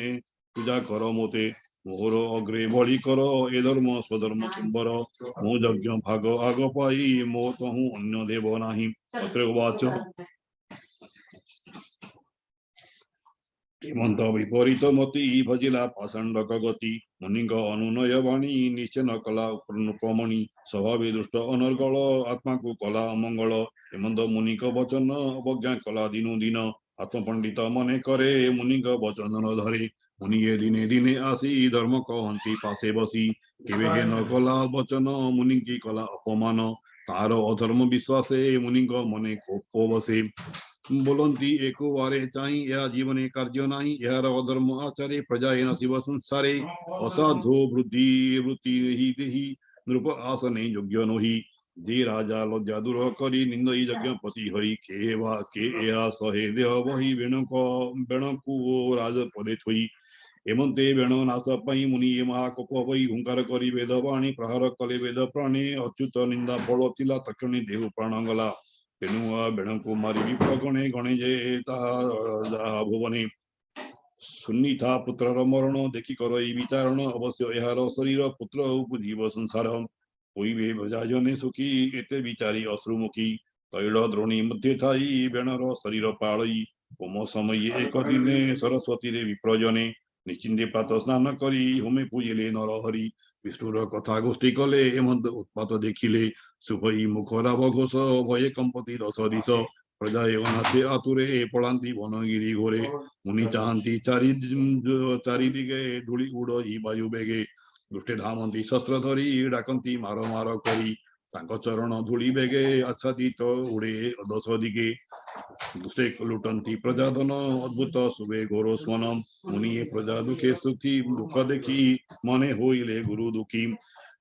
पूजा कर मोते मोहर अग्रे बलि कर ए धर्म स्वधर्म तुम्बर मो यज्ञ भाग आग पाई मो तहु अन्य देव नाही अत्र उवाच हेमंत विपरीत मति भजिला पाषंडक गति मुनिंग अनुनय वाणी निश्चन कला नृपमणि स्वभावे दुष्ट अनर्गल आत्मा को कला अमंगल हेमंत मुनिक वचन अवज्ञा कला दिनु दिन आत्मपंडित मने करे मुनिंग वचन न धरे मुनि दिने दिने आसी धर्म कहंती पासे बसी केवे हे न कला वचन मुनि की कला अपमान तार अधर्म विश्वासे मुनिंग मने कोप बसे बोलंती एको वारे चाहि यह जीवने कार्य नाही यह अधर्म आचारे प्रजा एन शिव संसारे असाधो वृद्धि वृत्ति ही देहि नृप आसने योग्य नोहि जे राजा लज्जा दूर करी निंदई यज्ञ पति हरि के एहा सहे देह बहि बेणकु राज पदे थोई हेमंते बेण नाश पाई मुनि ए महाकोप वै हुंकार करी वेद वाणी प्रहार कले वेद प्राणे अच्युत निंदा फल थिला तक्षणी देहु प्राण गला तेणु बेण को मारी विप्र गणे गणे जे ताहा भुवने सुनीता पुत्र मरण देखि करई विचारण अवश्य यार शरीर पुत्र उपजीव संसार होइबे प्रजाजने सुखी एते विचारी अश्रुमुखी तैल द्रोणी मध्य थाई बेणर शरीर पाळई होम समय एक दिने सरस्वती रे विप्रजने निश्चिंते प्रातः स्नान करी होमे पूजिले नर हरि विष्णुर कथा गोष्ठी कले हेमंत उत्पात देखिले सुभई मुख राव घोष भये कंपति रस दिश प्रजा अनाथे आतुरे पलांती वनगिरी घोरे मुनि चाहती चारिदिगे धूଳି उड़ई वायु बेगे दुष्टे धामंती शस्त्र धरी डाकंती मार मार करी तांको चरण धूଳି बेगे आच्छादित उड़े दश दिगे दुष्टे लुटंती प्रजाधन अद्भुत सुबे घोर स्वन मुनि प्रजा दुखे सुखी दुख देखी मने होइले गुरु दुखी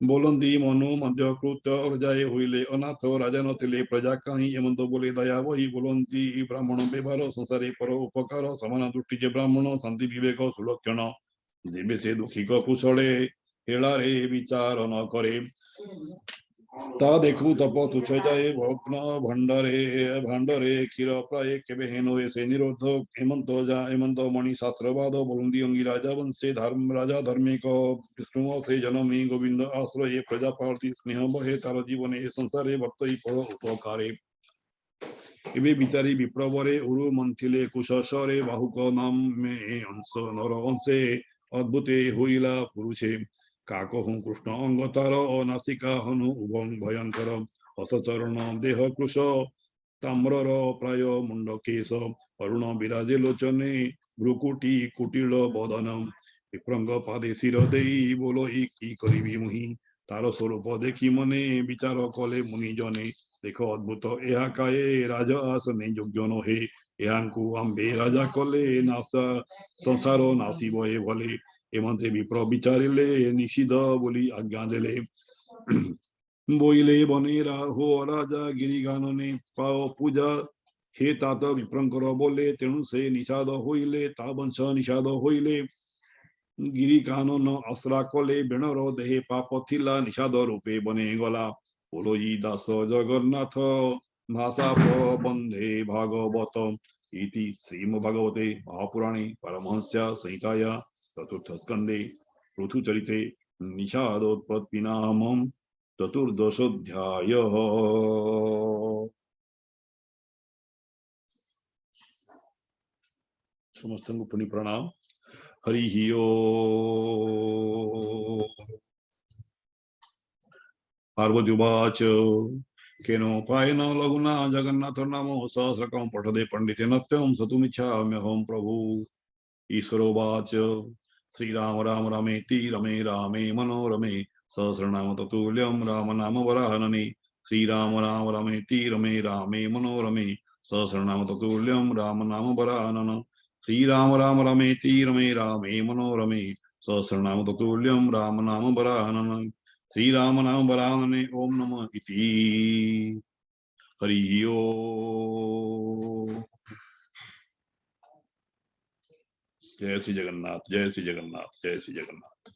बोलंदी मनु मध्य कृत जाए होइले अनाथ राजा नथिले प्रजा कहीं एमंत बोले दया वही बोलंती ब्राह्मण व्यवहार संसारे पर उपकार समान दृष्टि जे ब्राह्मण शांति विवेक सुलक्षण जेबे से दुखी कुशले हेलारे विचार न करे ता देखु तप तुच्छ जाए भग्न भांडरे क्षीर प्राय केबे हेनो से निरोध हेमंत जा हेमंत मणि शास्त्रवाद बोलंदी अंगी राजा वंशे धर्म राजा धार्मिक विष्णु से जनमी गोविंद आश्रय प्रजा पार्थी स्नेह बहे तार जीवने संसारे वर्तई पर उपकारे एबे विचारी विप्रवरे उरु मंथिले कुशरे बाहुक नाम में अंश नर अंशे अद्भुते होइला पुरुषे काकहु कृष्ण अंगतार नासिका हनु उभं भयंकर हसचरण देह कृश ताम्रर प्राय मुंड केश अरुण विराजे लोचने भ्रुकुटी कुटिल बदन विप्रंग पादे शिर देई बोलो की करिबी मुहि तार स्वरूप देखी मने विचार कले मुनि जने देख अद्भुत यह काए राज आसने योग्य नहे यांकु आंबे राजा कले नाश संसार नासिब ए भले एमंते विप्र विचारिले निषिध बोली आज्ञा देले बोइले बनेरा हो राजा गिरिगानने पाओ पूजा हे तात विप्रंकर बोले तेणु से निषाद होइले ता वंश निषाद होइले गिरी कानन आश्रा कले बेणर देहे पाप थिला निषाद रूपे बने गला बोलोई दास जगन्नाथ भाषा प्रबंधे भागवत इति श्रीमद्भागवते महापुराणे परमहंस्या संहिताया चतुर्थ स्कंदे पृथुचरिते निषादोत्पत्ति नाम चतुर्दशोऽध्यायः। समस्तंग पुनि प्रणाम। हरि ओम। पार्वतीवाच केनोपायेन लघुना जगन्नाथ नामो सहस्रकं पठदे पंडितेन नित्यं सतुमिच्छाम्यहं प्रभु। ईश्वरोवाच श्रीराम राम रामेति रमे रामे मनोरमे सहस्रनाम ततुल्यं राम नाम वरानने श्रीराम राम रामेति रमे रामे मनोरमे सहस्रनाम ततुल्यं राम नाम वरानन श्रीराम राम रामेति रमे रामे मनोरमे सहस्रनाम ततुल्यं राम नाम वरानन श्रीराम नाम वरानने ओम नमः इति। हरि ओम। जय श्री जगन्नाथ, जय श्री जगन्नाथ, जय श्री जगन्नाथ।